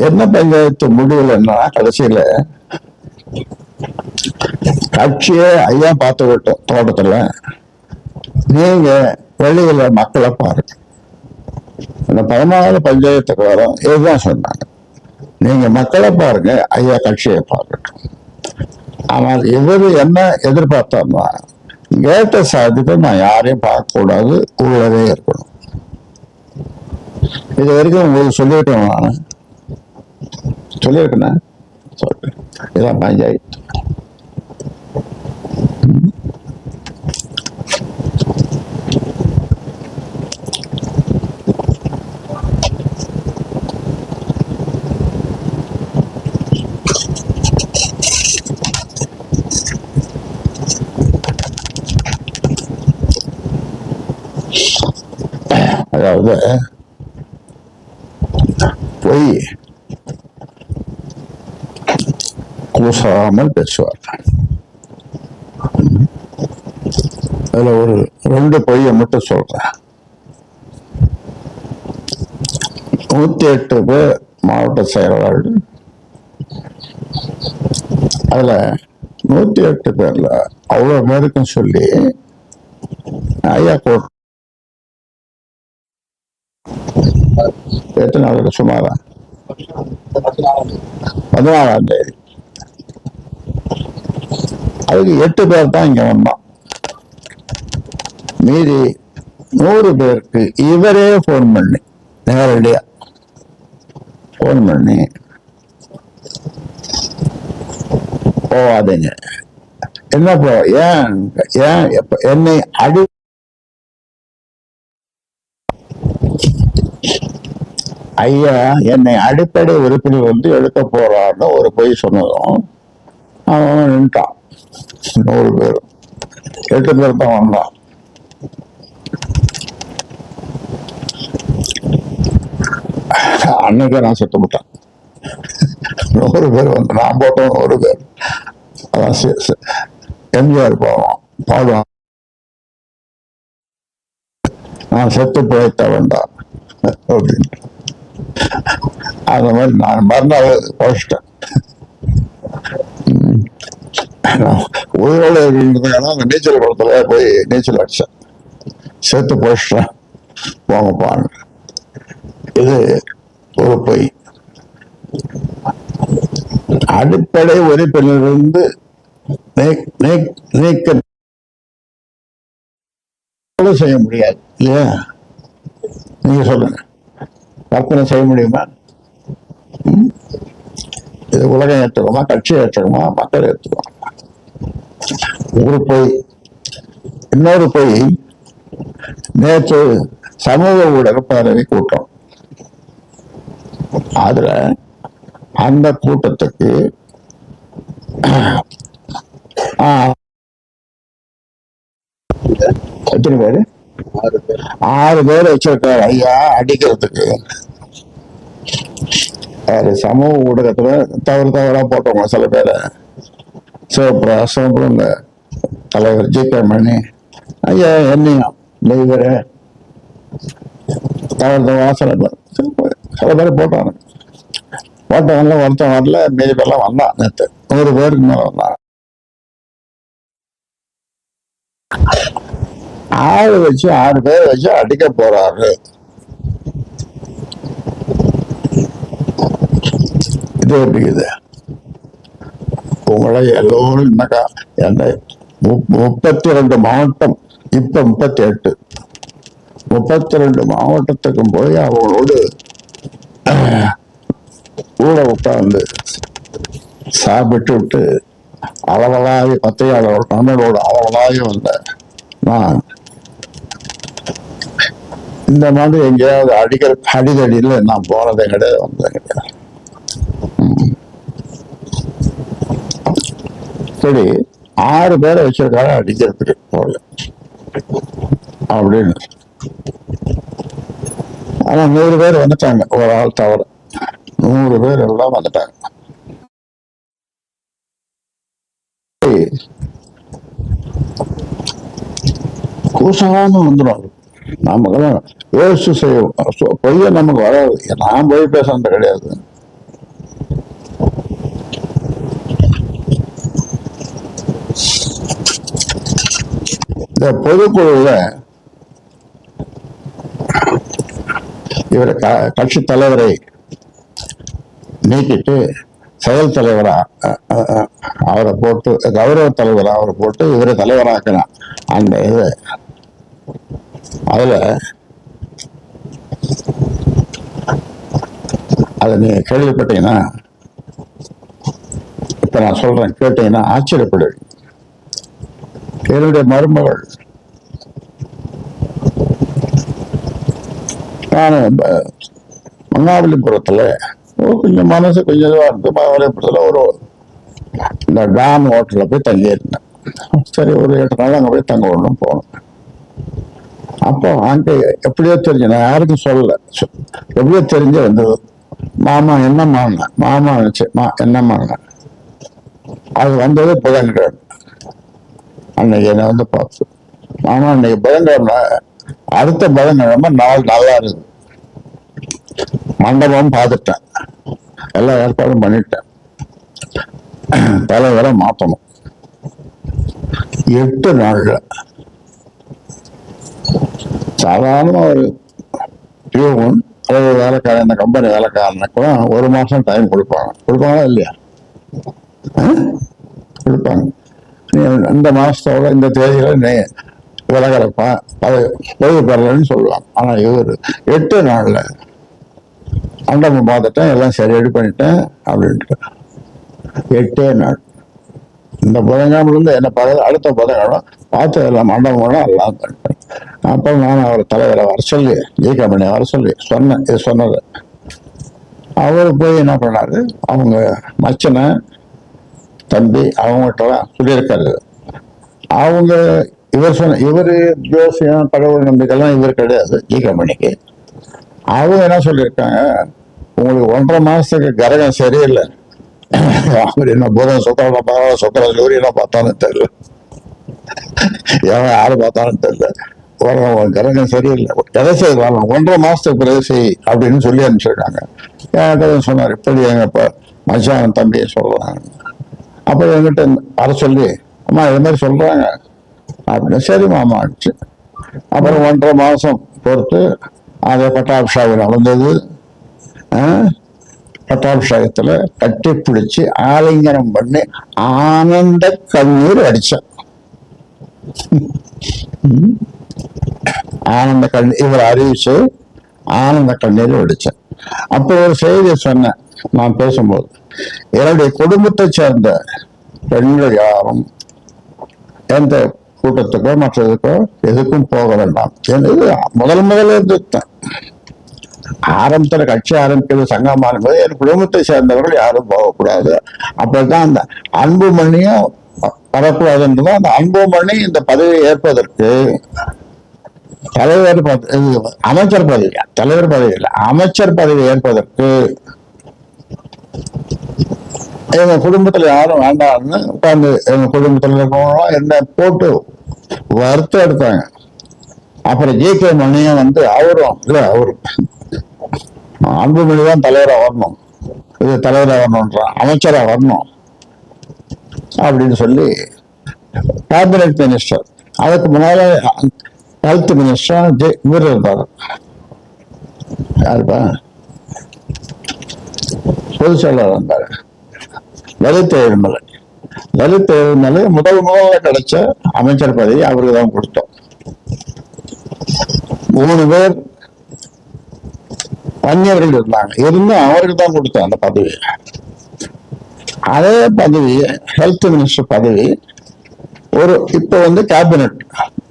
என்ன பஞ்சாயத்து முடியலன்னா கடைசியில கட்சியை ஐயா பார்த்து விட்டோம் தோட்டத்துல, நீங்க வெளியில மக்களை பாருங்க. அந்த 14 பஞ்சாயத்துக்கு வரும் இதுதான் சொன்னாங்க, நீங்க மக்களை பாருங்க, ஐயா கட்சியை பாருங்க. ஆனால் இவரு என்ன எதிர்பார்த்தாருன்னா, கேட்ட சாதிப்பை நான் யாரையும் பார்க்க கூடாது, உள்ளதே இருக்கணும். இது வரைக்கும் உங்களுக்கு சொல்லியிருக்கேன், நான் சொல்லியிருக்கேன். இதான் பஞ்சாயத்து. அதாவது பொய் கூசாமல் பேசுவார். அதுல ஒரு 2 பொய்யை மட்டும் சொல்றேன். 108 பேர் மாவட்ட செயலாளர்கள். அதுல 108 பேர்ல அவ்வளவு பேருக்கும் சொல்லி ஐயா கோட் எத்தனை நாள் சுமாரா 14ஆம் தேதி அதுக்கு 8 பேர் தான் இங்க வந்தோம். மீதி 100 பேருக்கு இவரே போன் பண்ணி, நேரடியா போன் பண்ணி, போவாதீங்க, என்ன போ, ஏன் என்னை அடி ஐயா என்னை அடிப்படை உறுப்பினர் வந்து எடுக்க போறான்னு ஒரு பொய் சொன்னதும் அவன் நின்ட்டான். 100 பேர், 8 பேர் தான் வந்தான். அன்னைக்கே நான் செத்து விட்டேன். 100 பேர் வந்து நான் போட்டோம். 100 பேர் அதான் எம்ஜிஆர் போவோம் பாடுவான், நான் செத்து பிழைத்த வேண்டாம் அப்படின்னு. அந்த மாதிரி நான் மறுநாள் குறைச்சிட்டேன். உயிரோடு இருந்ததுக்கான அந்த நீச்சல் குளத்துல போய் நீச்சல் அடிச்சேன், செத்து போயிட்டேன், போங்கப்பாங்க. இது ஒரு பொய். அடிப்படை உறுப்பினரிலிருந்து நீக்க செய்ய முடியாது இல்லையா? நீங்க சொல்லுங்க, கற்பனை செய்ய முடியுமா? இது உலகம் ஏற்றுக்குமா, கட்சி ஏற்றுக்குமா, மக்கள் ஏற்றுக்குமா? ஒரு பொய். இன்னொரு பொய், நேற்று சமூக ஊடக பேரவை கூட்டம். அதுல அந்த கூட்டத்துக்கு எத்தனை பேரு? 6 பேர் வச்சிருக்காரு ஐயா அடிக்கிறதுக்கு. சமூக ஊடகத்துல தவறா போட்டவங்க சில பேரை, சிவபிரகாசம், இந்த தலைவர் ஜி.கே. மணி ஐயா, என்னையும் இவரை தவறுதவா சில பேர் போட்டாங்க. போட்டவங்கள ஒருத்தன் வரல, மீதி பேர்லாம் வந்தான். நேற்று 100 பேருக்கு மேல வந்தான். ஆள் வச்சு 6 பேர் வச்சு அடிக்க போறாரு. இது எப்படி? இது உங்களை எல்லோரும் என்னக்கா, 32 மாவட்டம், இப்ப 38, 32 மாவட்டத்துக்கும் போய் அவங்களோடு கூட உட்கார்ந்து சாப்பிட்டு விட்டு அளவலாகி பத்திரிகையாளர் தமிழோடு அளவலாகி வந்த நான் இந்த மாதிரி எங்கேயாவது அடிதடியில் நான் போனதே கிடையாது, வந்தது கிடையாது. சரி, 6 பேரை வச்சிருக்காரு அடிக்கிறதுக்கு போல அப்படின்னு. ஆனா 100 பேர் வந்துட்டாங்க, ஒரு ஆள் தவிர 100 பேர் எல்லாம் வந்துட்டாங்க. கூசலாம வந்துடும். நமக்கெல்லாம் யோசிச்சு செய்யும் பொய்ய நமக்கு வராது. நான் போய் பேசுறது கிடையாது. இந்த பொதுக்குழுல இவர் கட்சி தலைவரை நீக்கிட்டு செயல் தலைவரா அவரை போட்டு, கௌரவ தலைவரா அவரை போட்டு இவரை தலைவராக்கினான். அந்த இது அதுல அதை நீங்க கேள்விப்பட்டீங்கன்னா, இப்ப நான் சொல்றேன், கேட்டீங்கன்னா ஆச்சரியப்படுவீங்க. என்னுடைய மருமகள் நான் மகாபலிபுரத்துல கொஞ்சம் மனசு கொஞ்சம் இதுவா இருந்து மகாபலிபுரத்துல ஒரு இந்த டான் ஹோட்டல்ல போய் தங்கியிருந்தேன். சரி, ஒரு 8 நாள் அங்க போய் தங்க ஒண்ணும் போனோம். அப்போ அங்க எப்படியோ தெரிஞ்சு, நான் யாருக்கும் சொல்லல, எப்படியோ தெரிஞ்சு வந்தது. மாமா என்னம்மா, மாமா நினைச்சு என்னம்மா, அது வந்தது புதன்கிழமை. அன்னைக்கு என்ன வந்து பார்த்து, மாமா இன்னைக்கு புதன்கிழமை, அடுத்த புதன்கிழமை நாள் நல்லா இருக்கு, மண்டபம் பார்த்துட்டேன், எல்லா ஏற்பாடும் பண்ணிட்டேன், தலைவரை மாத்தணும். 8 நாள்ல சாதாரண ஒரு பியூன் அல்லது வேலைக்காரன், இந்த கம்பெனி வேலைக்காரனுக்கு 1 மாசம் டைம் கொடுப்பாங்களா இல்லையா? கொடுப்பாங்க. இந்த மாசத்தோட இந்த தேதியில நீ விலகலப்பா, ஓய்வு பெறலன்னு சொல்லுவாங்க. ஆனா இவர் 8 நாள்ல மண்டபம் பார்த்துட்டேன், எல்லாம் சரி ரெடி பண்ணிட்டேன் அப்படின்ட்டு 8 நாள். இந்த புதன்கிழமை இருந்து என்ன பார்த்து அடுத்த புதன்கிழமை பார்த்து எல்லாம் மண்டபம் எல்லாம் பண்ணிட்டேன். அப்போ நான் அவர் தலைவரை வர சொல்லி, ஜெய்கம்பெனியை வர சொல்லி சொன்னேன். இது சொன்னது அவர் போய் என்ன பண்ணாரு, அவங்க மச்சனை தம்பி அவங்ககிட்டலாம் சொல்லியிருக்காரு. அவங்க இவர் ஜோசியம் கடவுள் நம்பிக்கைலாம் இவர் கிடையாது ஜெய்கம்பெனிக்கு. அவங்க என்ன சொல்லியிருக்காங்க, உங்களுக்கு 1.5 மாசத்துக்கு கரகம் சரியில்லை, அவர் என்ன புதன் சுக்கர சூரியனை பார்த்தாலும் தெரியல, யாரு பார்த்தாலும் தெரியல, கரகம் சரியில்லை, எதை செய்வாங்க 1.5 மாசத்துக்கு பிறகு செய் அப்படின்னு சொல்லி அனுப்பிச்சிருக்காங்க. என்கிட்ட சொன்னார், இப்படி எங்க இப்ப மச்சான் தம்பியை சொல்றாங்க. அப்ப என்கிட்ட வர சொல்லி, அம்மா இது மாதிரி சொல்றாங்க அப்படின்னு. சரி மாமா ஆச்சு. அப்புறம் 1.5 மாசம் பொறுத்து அதை பட்டாபிஷேகம் நடந்தது. பட்டாபிஷேகத்துல கட்டி பிடிச்சு ஆலிங்கனம் பண்ணி ஆனந்த கண்ணீர் அடிச்சேன். ஆனந்த கண்ணீர் இவர் அறிவிச்சு ஆனந்த கண்ணீர் அடிச்சேன். அப்ப ஒரு செய்தியை சொன்னேன் நான் பேசும்போது, என்னுடைய குடும்பத்தை சேர்ந்த பெண்கள் யாரும் எந்த கூட்டத்துக்கோ மற்றதுக்கோ எதுக்கும் போக வேண்டாம். முதல்ல இருந்துட்டேன். ஆரம்பத்துல கட்சி ஆரம்பிக்கிறது சங்கம் ஆரம்பிப்பது என் குடும்பத்தை சேர்ந்தவர்கள் யாரும் போகக்கூடாது. அப்படிதான் அந்த அன்புமணியும் வரக்கூடாதுன்றதான். அந்த அன்புமணி இந்த பதவியை ஏற்பதற்கு தலைவர் அமைச்சர் பதவி, தலைவர் பதவி இல்லை, அமைச்சர் பதவி ஏற்பதற்கு எங்க குடும்பத்துல யாரும் வேண்டாம்னு உட்கார்ந்து எங்க குடும்பத்துல இருக்கவங்க என்ன போட்டு வருத்தம் எடுத்தாங்க. அப்புறம் ஜே.கே. மணியும் வந்து அவரும் இல்ல, அவரு அன்புமணி தான் தலைவரா வரணும், இது தலைவரா வரணும்ன்றான், அமைச்சரா வரணும் அப்படின்னு சொல்லி கேபினட் மினிஸ்டர், அதுக்கு முன்னால ஹெல்த் மினிஸ்டர் இவர் இருப்பாரு, யாருப்பா பொதுச் செயலாளர் இருந்தாரு லலித் ஏழுமலை. லலித் ஏழுமலை முதல்ல கிடைச்ச அமைச்சர் பதவி அவருக்கு தான் கொடுத்தோம். 3 பேர் வன்னியர்கள் இருந்தாங்க, இருந்தும் அவருக்கு தான் கொடுத்தோம் அந்த பதவி. அதே பதவி, ஹெல்த் மினிஸ்டர் பதவி இப்ப கேபினட்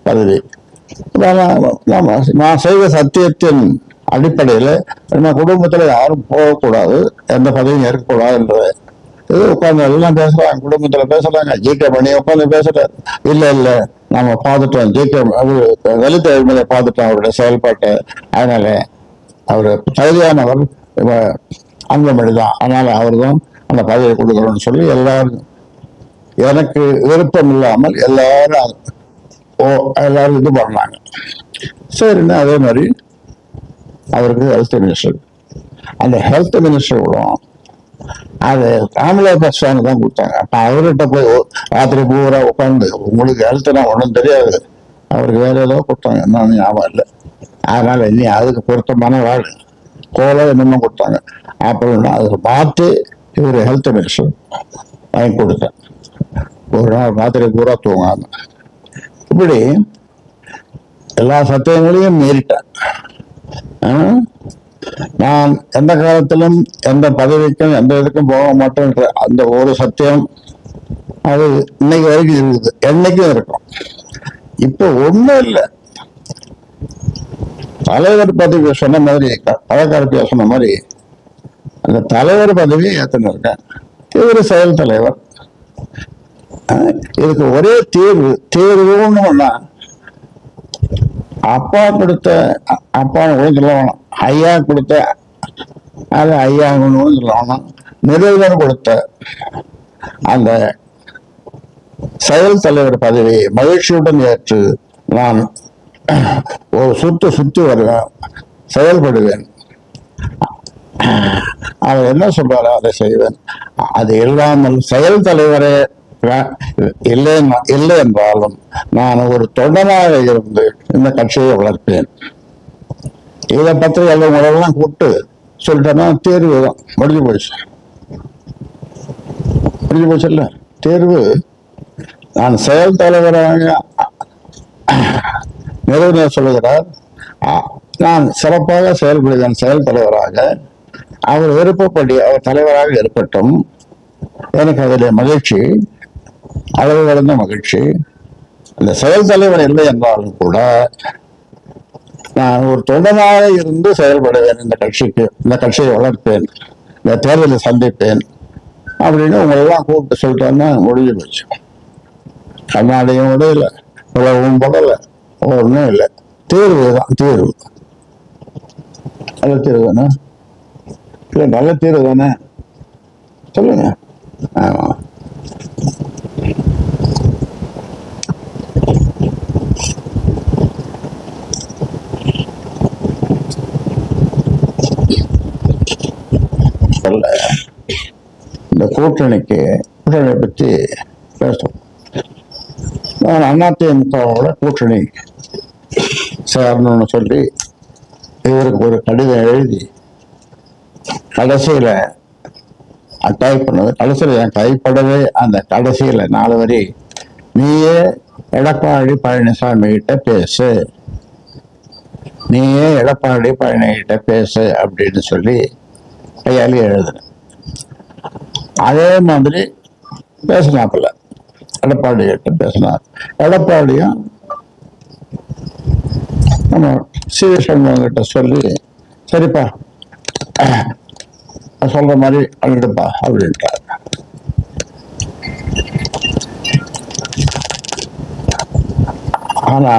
பதவி. நான் செய்த சத்தியத்தின் அடிப்படையில் நம்ம குடும்பத்துல யாரும் போகக்கூடாது, எந்த பதவியும் ஏற்கக்கூடாதுன்ற இது உட்கார்ந்து எல்லாம் பேசுறாங்க, குடும்பத்துல பேசுறாங்க. ஜி.கே. மணி உட்காந்து பேசுறாரு, இல்ல நம்ம பார்த்துட்டோம், ஜி.கே. லலித அடிமையை பார்த்துட்டோம் அவருடைய செயல்பாட்டை, அதனால அவர் தகுதியானவர் அன்புமணி தான், அதனால அவர் தான் அந்த பதவியை கொடுக்கணும்னு சொல்லி எல்லாரும், எனக்கு விருப்பம் இல்லாமல் எல்லாரும் இது பண்ணாங்க. சரின்னு அதே மாதிரி அவருக்கு ஹெல்த் மினிஸ்டர், அந்த ஹெல்த் மினிஸ்டர் கூட அது ராமலா பஸ்வான் தான் கொடுத்தாங்க. அப்ப அவர்கிட்ட போய் ராத்திரி பூரா உட்காந்து உங்களுக்கு ஹெல்த்னா ஒன்றும் தெரியாது, அவருக்கு வேற ஏதோ கொடுத்தாங்க, என்னன்னு ஞாபகம் இல்லை. அதனால இனி அதுக்கு பொருத்தமான வாழ் கோலை என்னமோ கொடுத்தாங்க. அப்புறம் அதுக்கு பார்த்து இவர் ஹெல்த் மினிஸ்டர் வாங்கி கொடுத்தேன். ஒரு நாள் ராத்திரி பூரா தூங்காம இப்படி எல்லா சத்தியங்களையும் மீறிட்டேன். நான் எந்த காலத்திலும் எந்த பதவிக்கும் எந்த இதுக்கும் போக மாட்டேன்ற அந்த ஒரு சத்தியம் அது இன்னைக்கு வரைக்கும் இருக்குது, என்னைக்கும் இருக்கும். இப்ப ஒண்ணும் இல்லை, தலைவர் பதவி சொன்ன மாதிரி கலக்காரப்பியா சொன்ன மாதிரி அந்த தலைவர் பதவியை ஏத்துன்னு இருக்கேன். இவர் செயல் தலைவர். இதுக்கு ஒரே தீர்வுன்னு ஒண்ணா, அப்பா கொடுத்த அப்பா சொல்லணும், ஐயா கொடுத்த அது ஐயாங்கன்னு சொல்லணும், நிறுவனர் கொடுத்த அந்த செயல் தலைவர் பதவியை மகிழ்ச்சியுடன் ஏற்று நான் ஒரு சுத்தி வருவேன், செயல்படுவேன். அவர் என்ன சொல்றாரோ அதை செய்வேன். அது இல்லாமல் செயல் தலைவரே இல்லை என்றாலும் நான் ஒரு தொண்டனாக இருந்து இந்த கட்சியை வளர்ப்பேன். இதை பற்றி எல்லாம் கூப்பிட்டு சொல்லிட்டேன்னா தேர்வு தான் முடிஞ்சு போச்சு இல்ல தேர்வு. நான் செயல் தலைவராக நிறுவனர் சொல்லுகிறார், நான் சிறப்பாக செயல்படுவேன் செயல் தலைவராக. அவர் விருப்பப்படி அவர் தலைவராக இருக்கட்டும், எனக்கு அதில் மகிழ்ச்சி, அளவு கடந்த மகிழ்ச்சி. அந்த செயல் தலைவர் இல்லை என்றாலும் கூட நான் ஒரு தொண்டனாக இருந்து செயல்படுவேன், இந்த கட்சியை வளர்ப்பேன், இந்த தேர்தலை சந்திப்பேன் அப்படின்னு உங்களெல்லாம் கூப்பிட்டு சொல்லிட்டேன்னா முடிஞ்சு போச்சு. கர்நாடகம் கூட இல்லை, உலகம் போடல, ஒன்றும் இல்லை. தீர்வு தான் தீர்வு. நல்ல தீர்வு தானே? இல்லை நல்ல தீர்வு தானே? சொல்லுங்க. ஆமா, இந்த கூட்டணி பற்றி பேசும். நான் அதிமுகவோட கூட்டணி சேரணும்னு சொல்லி இவருக்கு ஒரு கடிதம் எழுதி கடைசியில டைப் பண்ணது. கடைசியில் என் கைப்படவே அந்த கடைசியில 4 வரி, நீயே எடப்பாடி பழனிசாமி கிட்ட பேசு, நீயே எடப்பாடி பழனிகிட்ட பேசு அப்படின்னு சொல்லி கையாளி எழுதுனேன். அதே மாதிரி பேசினாப்புல எடப்பாடி கிட்ட பேசினார். எடப்பாடியும் நம்ம சீசன்வங்க கிட்ட சொல்லி, சரிப்பா சொல்ற மாதிரி அழுடுப்பா அப்படின்ட்டார். ஆனா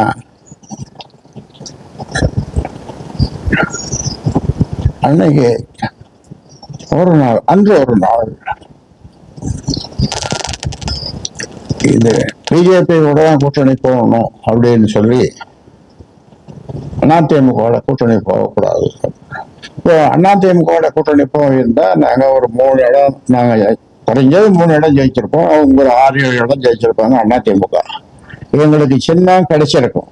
அன்னைக்கு அன்று ஒரு நாள் இது பிஜேபியோட தான் கூட்டணி போகணும் அப்படின்னு சொல்லி அதிமுகவோட கூட்டணி போகக்கூடாது. இப்போ அதிமுகவோட கூட்டணி போயிருந்தா நாங்க ஒரு 3 இடம், நாங்க குறைஞ்சது 3 இடம் ஜெயிச்சிருப்போம், அவங்க ஒரு 6-7 இடம் ஜெயிச்சிருப்பாங்க அதிமுக. இவங்களுக்கு சின்னம் கிடைச்சிருக்கும்,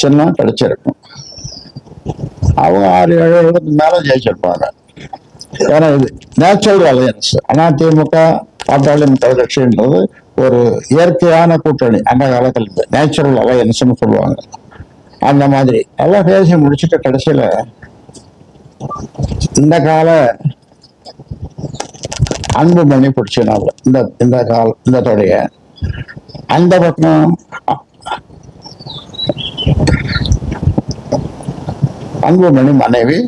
சின்னம் கிடைச்சிருக்கும். அவங்க 6-7 இடத்துக்கு மேல ஜெயிச்சிருப்பாங்க. ஏன்னா இது நேச்சுரல் அலையன்ஸ். அதிமுக பாட்டாளி மக்கள் கட்சின்றது ஒரு இயற்கையான கூட்டணி. அந்த காலத்துல இருந்து நேச்சுரல் அலையன்ஸ்னு சொல்லுவாங்க. அந்த மாதிரி எல்லாம் பேசி முடிச்சுட்டு கடைசியில இந்த கால அன்புமணி பிடிச்சினால இந்த தொடைய அந்த பக்கம் அன்புமணி மனைவி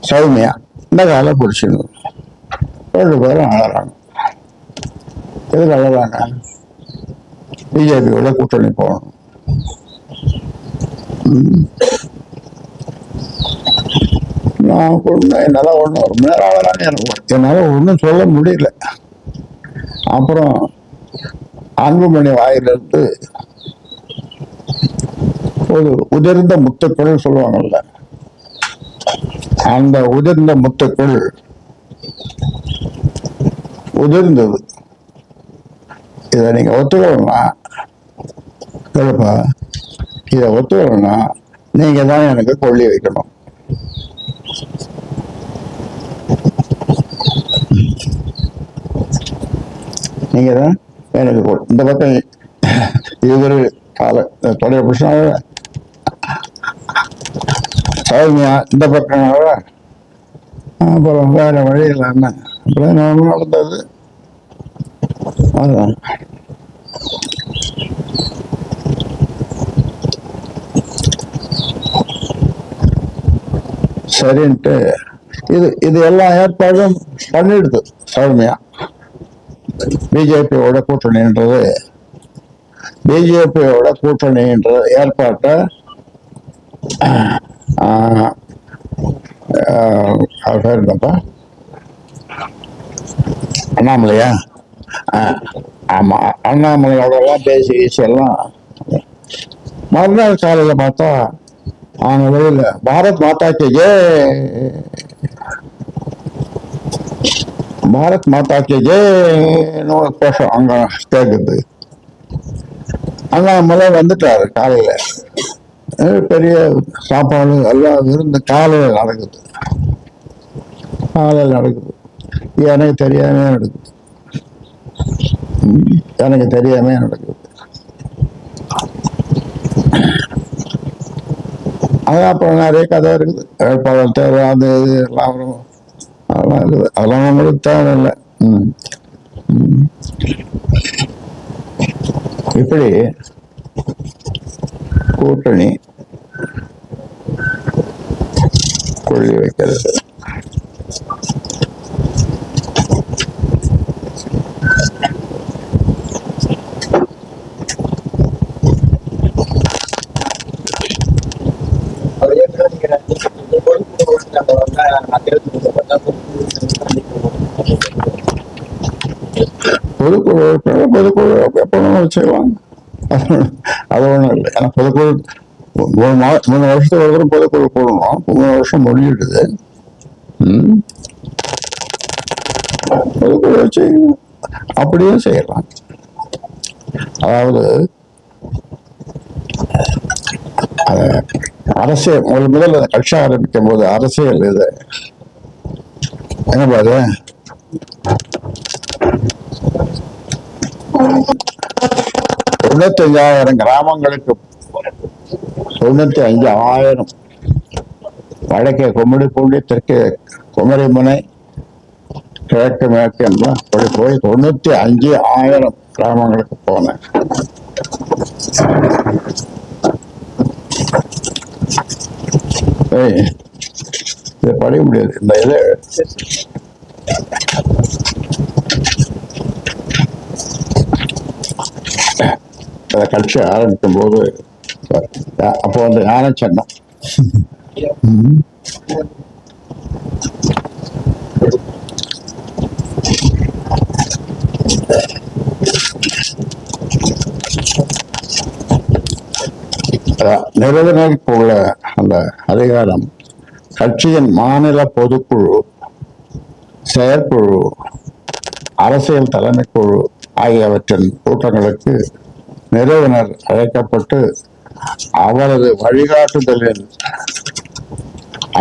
சௌமியா இந்த காலை பிடிச்சிருந்தது. 2 பேரும் அழறாங்க. எதுக்கு அழறாங்க? பிஜேபியோட கூட்டணி போகணும். நான் என்னால ஒன்றும் ரொம்ப நேரம் அழறாங்க. என்னால ஒன்றும் சொல்ல முடியல. அப்புறம் அன்புமணி வாயிலிருந்து ஒரு உதிர்ந்த முத்துக்கள் சொல்லுவாங்கல்ல, அந்த உதிர்ந்த முத்துக்கள் உதிர்ந்தது. இதை நீங்க ஒத்துக்கணும்னா இதை ஒத்துக்கணும்னா நீங்க தான் எனக்கு கொள்ளி வைக்கணும். நீங்க தான் எனக்கு இந்த பக்கம் இவரு தொடைய புருஷனாக சௌமியா இந்த பக்கம். அப்புறம் வேற வழி இல்லாம அப்புறம் நடந்தது. அதுதான் சரின்ட்டு இது எல்லா ஏற்பாடும் பண்ணிடுது சௌமியா. பிஜேபியோட கூட்டணின்றது ஏற்பாட்டை அவர் பேர் என்னப்பா, அண்ணாமலையா? ஆமா, அண்ணாமலையோட எல்லாம் பேசி எல்லாம் மறுநாள் காலையில பார்த்தா அவங்க வெளியில பாரத் மாதாக்கு ஜேன்னு ஒரு கோஷம் அங்க கேக்குது. அண்ணாமலை வந்துட்டாரு காலையில. பெரிய சாப்பாடு எல்லாம் விருந்து காலையில் நடக்குது. எனக்கு தெரியாம நடக்குது. அதான் அப்புறம் நிறைய கதை இருக்குது. வேட்பாளர் தேவை, அது இது எல்லாம் வரும். அதெல்லாம் இருக்குது. அதெல்லாம் நம்மளுக்கு தேவையில்லை. இப்படி கூட்டணி கொள்ளி வைக்கிறது. பொதுக்குழு எப்பவும் வச்சுக்கலாம். அது ஒண்ணும் இல்லை. ஏன்னா பொதுக்குழு 3 வருஷத்துக்கு ஒரு தடவை பொதுக்குழு போடணும். 3 வருஷம் முடிஞ்சிடுது. பொதுக்குழு வச்சு அப்படியே செய்யலாம். அதாவது அரசியல் முதல்ல கட்சி ஆரம்பிக்கும் போது அரசியல் இது என்ன பாரு, 95,000 கிராமங்களுக்கு 95,000 வடக்கே கும்மிடிப்பூண்டி, தெற்கே குமரிமுனை, கிழக்கு மேற்கு எல்லாம் போய் 95,000 கிராமங்களுக்கு போனேன். இதை படிக்க முடியாது. இந்த இது கட்சி ஆரம்பிக்கும் போது அப்போ வந்து ஞான சொன்னோம். நிறுவனருக்கு உள்ள அந்த அதிகாரம் கட்சியின் மாநில பொதுக்குழு, செயற்குழு, அரசியல் தலைமைக்குழு ஆகியவற்றின் கூட்டங்களுக்கு நிறுவனர் அழைக்கப்பட்டு அவரது வழிகாட்டுதலின்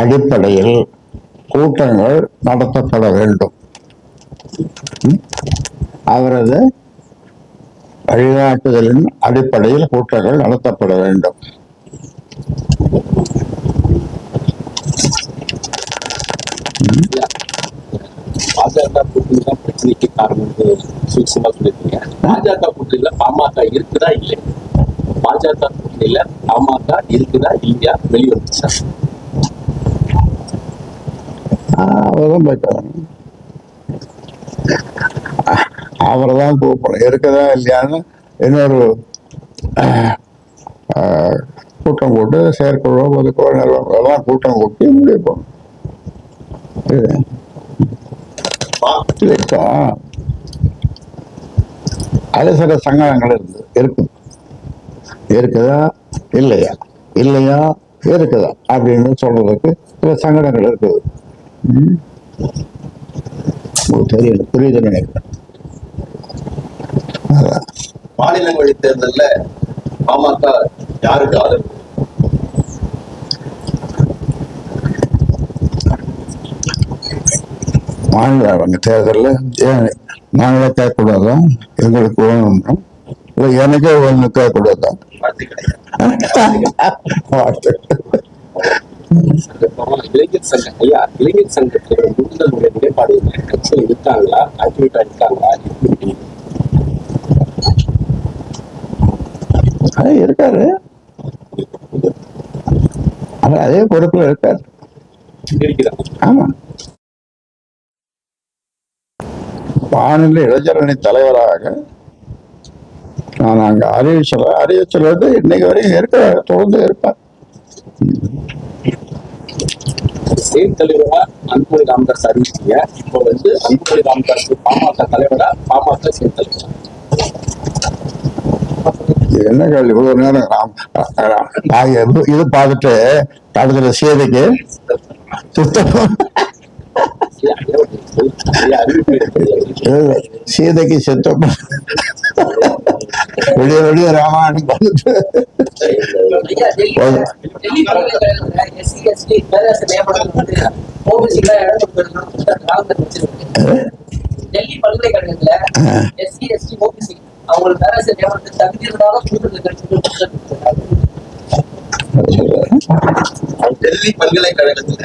அடிப்படையில் கூட்டங்கள் நடத்தப்பட வேண்டும். அவரது வழிகாட்டுதலின் அடிப்படையில் கூட்டங்கள் நடத்தப்பட வேண்டும். காரணம் சூட்சமா சொல்லிருக்கீங்க. பாஜக கூட்டணியில பாமக இருக்குதா இல்லை? பாஜக கூட்டணியில பாமக இருக்குதா இல்லையா வெளிவந்து சார்? அவர்தான் போயிட்டாங்க. அவரை தான் கூப்பிடணும். இருக்குதா இல்லையான்னு இன்னொரு கூட்டம் போட்டு செயற்குழு பொதுக்குழு நிறுவனங்கள்லாம் கூட்டம் கூட்டி முடிவு பண்ணணும். அது சில சங்கடங்கள் இருக்குதா இல்லையா இருக்குதா அப்படின்னு சொல்றதுக்கு சில சங்கடங்கள் இருக்குது. தெரியல, புரியுது நினைக்கிறேன். மாநிலங்களவை தேர்தல்ல பாமக யாருக்கு ஆதரவு? மாநில தேர்தலில் நாங்களே கேட்கக்கூடாதா? எங்களுக்கு வேணும்னா இல்லை எனக்கே ஒன்று கேட்கக்கூடாதா? இளைஞர் சங்கம் ஐயா, இளைஞர் சங்கத்தோட கூடுதல் நிலைப்பாடு கட்சியில் இருக்காங்களா, ஆக்டிவேட்டா இருக்காங்களா? இருக்காரு, அவர் அதே பொறுப்புல இருக்காரு. ஆமா, மாநில இளைஞரணி தலைவராக நான் அங்க அறிவிச்சது இன்னைக்கு வரைக்கும் இருக்கிறார், தொடர்ந்து இருப்பார். ஸ்டேட் தலைவரா அன்புமணி ராமதாஸ் அறிவிச்சீங்க. இப்போ அன்புமணி ராமதாஸ் பாமக தலைவரா, பாமக ஸ்டேட் தலைவரா? என்ன கேள்வி இவ்வளவு நேரம்? இது பார்த்துட்டு கடைசியில் சேதைக்கு சீதைக்கு செத்தம் வெளிய ராமாயணம் பார்த்துட்டு டெல்லி பல்கலைக்கழகத்துல எஸ்சி எஸ்டி ஓபிசி அவங்களுக்கு பேராசிரியர் நியமனத்துக்கு தகுதி இருந்தாலும் டெல்லி பல்கலைக்கழகத்துல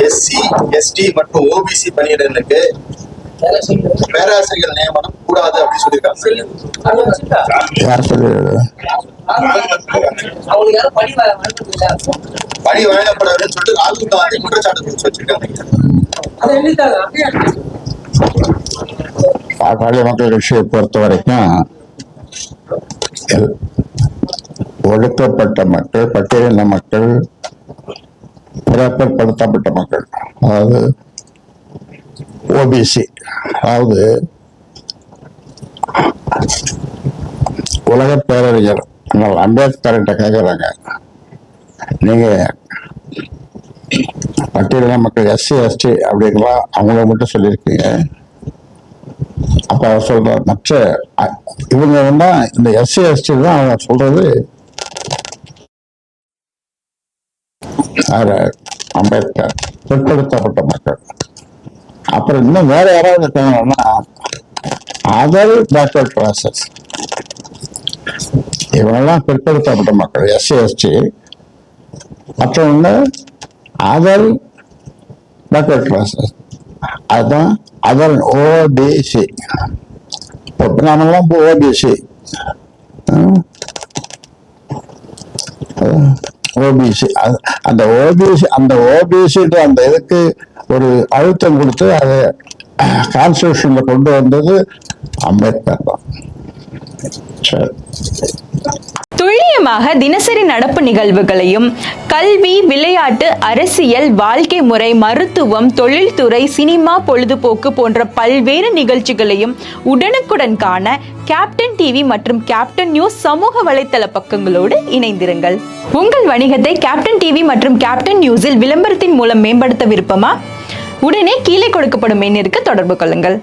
எஸ்சி எஸ்டி மற்றும் ஓபிசி பணியிடங்களுக்கு பேராசிரியர் நியமனம் கூடாது அப்படின்னு சொல்லியிருக்காங்க. யார் சொல்லுறது? அவங்களுக்கு யாரும் பணி வழங்கப்படாதுன்னு சொல்லிட்டு ராகுல் காந்தி குற்றச்சாட்டு குறிச்சு வச்சிருக்காங்க. அதை எழுதிட்டாங்க. பாட்டாளி மக்கள் கட்சியை பொறுத்த வரைக்கும் ஒடுக்கப்பட்ட மக்கள், பட்டியலின மக்கள், பிறப்படுத்தப்பட்ட மக்கள், அதாவது ஓபிசி, அதாவது உலக பேரறிஞர் அம்பேத்கர் கேட்கிறாங்க, நீங்க பட்டியலின மக்கள் எஸ்சி எஸ்டி அப்படிங்களா அவங்கள மட்டும் சொல்லியிருக்கீங்க. அப்ப அவர் சொல்ற மற்ற இவங்க இந்த எஸ்சி எஸ்டி தான் அவங்க சொல்றது. அம்பேத்கர் பிற்படுத்தப்பட்ட மக்கள். அப்புறம் இன்னும் வேற யாராவது இருக்காங்கன்னா அதர் பேக்வர்ட் கிளாஸஸ், இவங்கெல்லாம் பிற்படுத்தப்பட்ட மக்கள் எஸ்சி எஸ்டி. மற்றவங்க அதர் பேக்வர்ட் கிளாஸஸ், அதுதான் அதர் ஓபிசி. நாமெல்லாம் ஓபிசி ஓபிசி அந்த ஓபிசின்ற அந்த இதுக்கு ஒரு அழுத்தம் கொடுத்து அதை கான்ஸ்டிடியூஷன்ல கொண்டு வந்தது அம்பேத்கர் தான். சரி, துல்லியமாக தினசரி நடப்பு நிகழ்வுகளையும் கல்வி, விளையாட்டு, அரசியல், வாழ்க்கை முறை, மருத்துவம், தொழில்துறை, சினிமா, பொழுதுபோக்கு போன்ற பல்வேறு நிகழ்ச்சிகளையும் உடனுக்குடன் காண கேப்டன் டிவி மற்றும் கேப்டன் நியூஸ் சமூக வலைத்தள பக்கங்களோடு இணைந்திருங்கள். உங்கள் வணிகத்தை கேப்டன் டிவி மற்றும் கேப்டன் நியூஸில் விளம்பரத்தின் மூலம் மேம்படுத்த விருப்பமா? உடனே கீழே கொடுக்கப்படும் எண்ணிற்கு தொடர்பு கொள்ளுங்கள்.